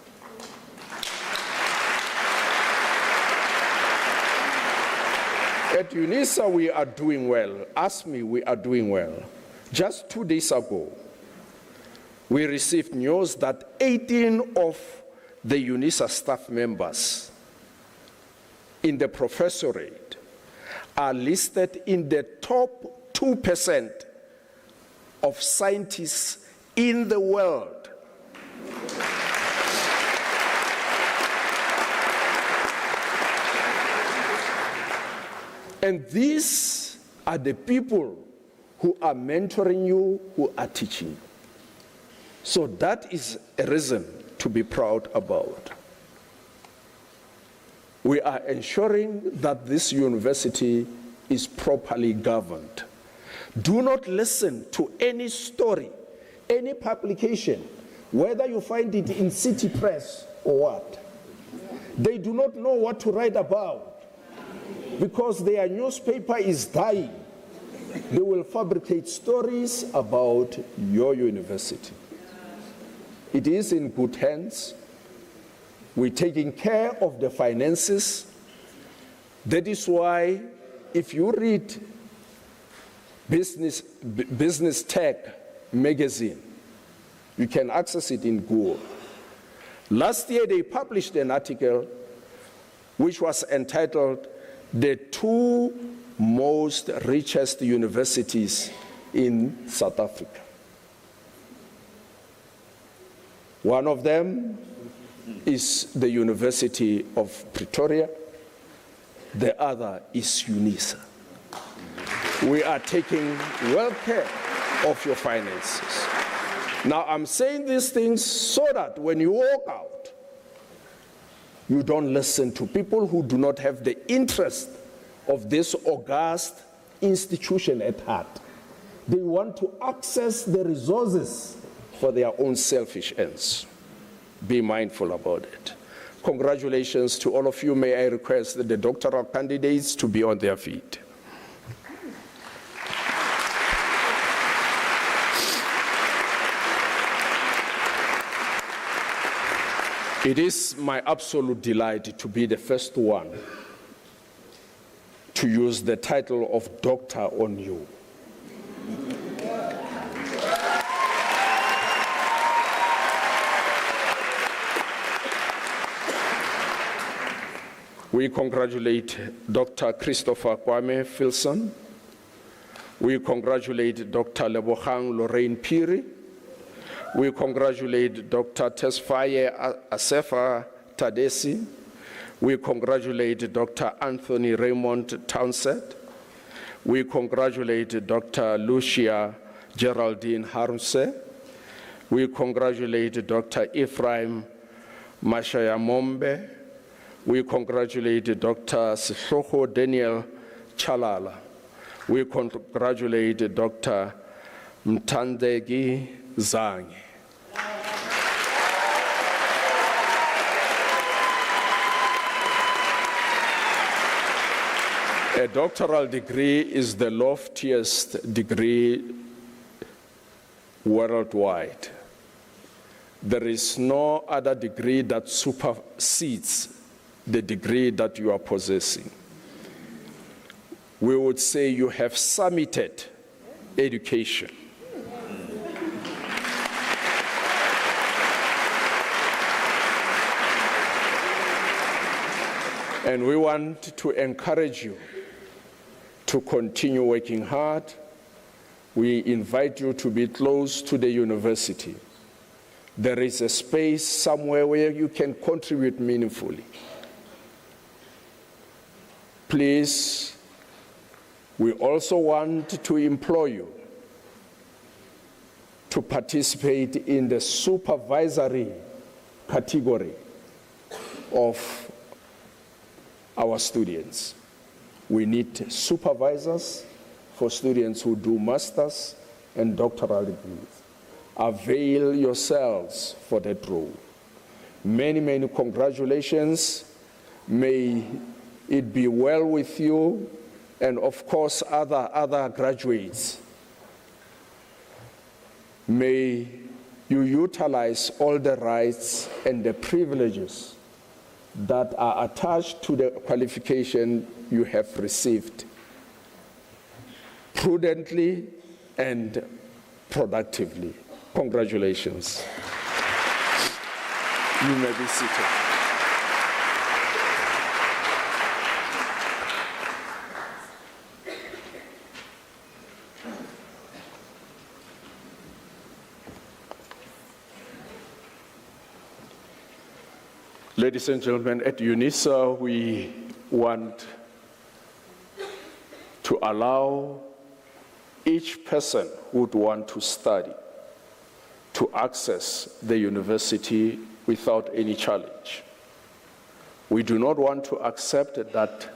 At Unisa, we are doing well. Ask me, we are doing well. Just 2 days ago, we received news that 18 of the Unisa staff members in the professorate are listed in the top 2% of scientists in the world. And these are the people who are mentoring you, who are teaching you. So that is a reason to be proud about. We are ensuring that this university is properly governed. Do not listen to any story, any publication, whether you find it in city press or what. They do not know what to write about because their newspaper is dying. They will fabricate stories about your university. It is in good hands. We're taking care of the finances. That is why if you read Business Tech magazine, you can access it in Google. Last year they published an article which was entitled "The 2 Most Richest Universities in South Africa." One of them is the University of Pretoria. The other is Unisa. We are taking well care of your finances. Now, I'm saying these things so that when you walk out, you don't listen to people who do not have the interest of this august institution at heart. They want to access the resources for their own selfish ends. Be mindful about it. Congratulations to all of you. May I request the doctoral candidates to be on their feet. It is my absolute delight to be the first one to use the title of doctor on you. We congratulate Dr. Christopher Kwame Filson. We congratulate Dr. Lebogang Lorraine Piri. We congratulate Dr. Tesfaye Asefa Tadesi. We congratulate Dr. Anthony Raymond Townsend. We congratulate Dr. Lucia Geraldine Harmse. We congratulate Dr. Ephraim Mashayamombe. We congratulate Dr. Sihoko Daniel Chalala. We congratulate Dr. Mtandegi Zangi. A doctoral degree is the loftiest degree worldwide. There is no other degree that supersedes the degree that you are possessing. We would say you have summited education. And we want to encourage you to continue working hard. We invite you to be close to the university. There is a space somewhere where you can contribute meaningfully. Please, we also want to implore you to participate in the supervisory category of our students. We need supervisors for students who do masters and doctoral degrees. Avail yourselves for that role. Many, many congratulations. May it be well with you and of course other graduates, may you utilize all the rights and the privileges that are attached to the qualification you have received prudently and productively. Congratulations. You may be seated. Ladies and gentlemen, at Unisa, we want to allow each person who would want to study to access the university without any challenge. We do not want to accept that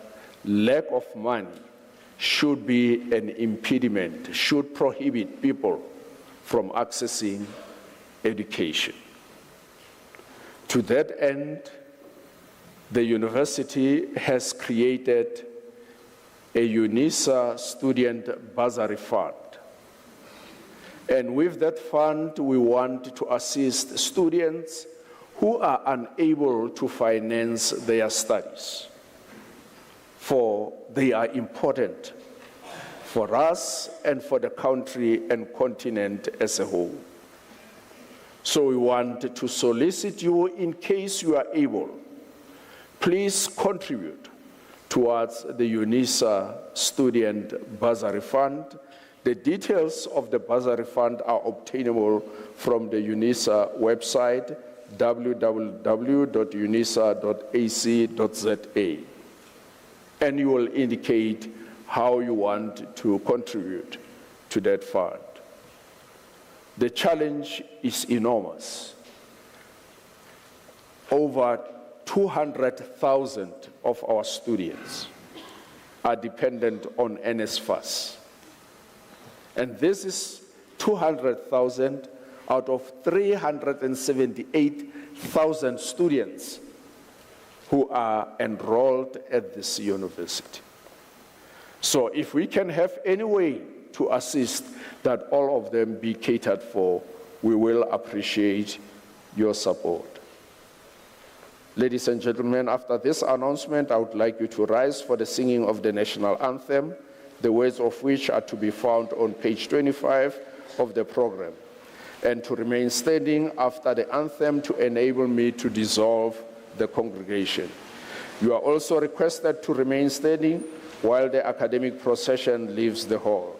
lack of money should be an impediment, should prohibit people from accessing education. To that end, the university has created a Unisa student bursary fund. And with that fund, we want to assist students who are unable to finance their studies, for they are important for us and for the country and continent as a whole. So we want to solicit you, in case you are able, please contribute towards the Unisa Student Bursary Fund. The details of the bursary fund are obtainable from the Unisa website, www.unisa.ac.za, and you will indicate how you want to contribute to that fund. The challenge is enormous. Over 200,000 of our students are dependent on NSFAS. And this is 200,000 out of 378,000 students who are enrolled at this university. So if we can have any way to assist that all of them be catered for, we will appreciate your support. Ladies and gentlemen, after this announcement, I would like you to rise for the singing of the national anthem, the words of which are to be found on page 25 of the program, and to remain standing after the anthem to enable me to dissolve the congregation. You are also requested to remain standing while the academic procession leaves the hall.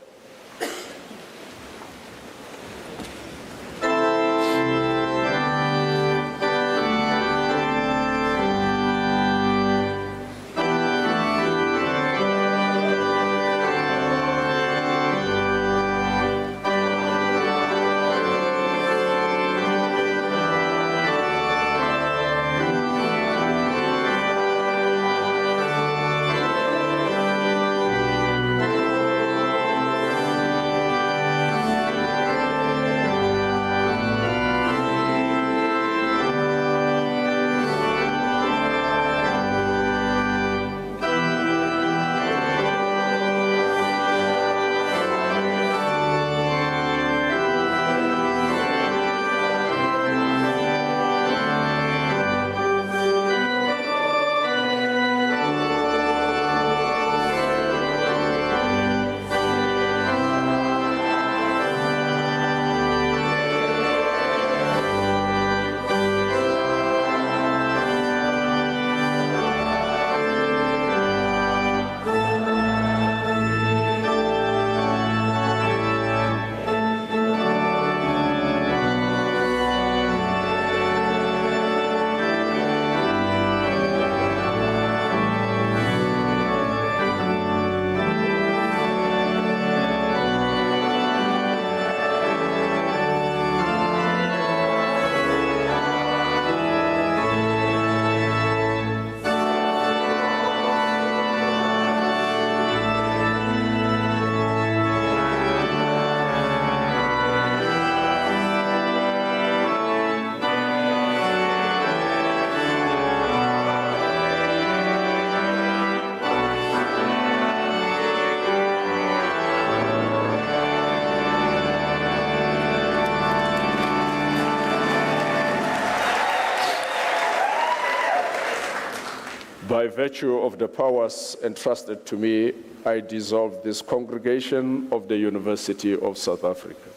By virtue of the powers entrusted to me, I dissolve this congregation of the University of South Africa.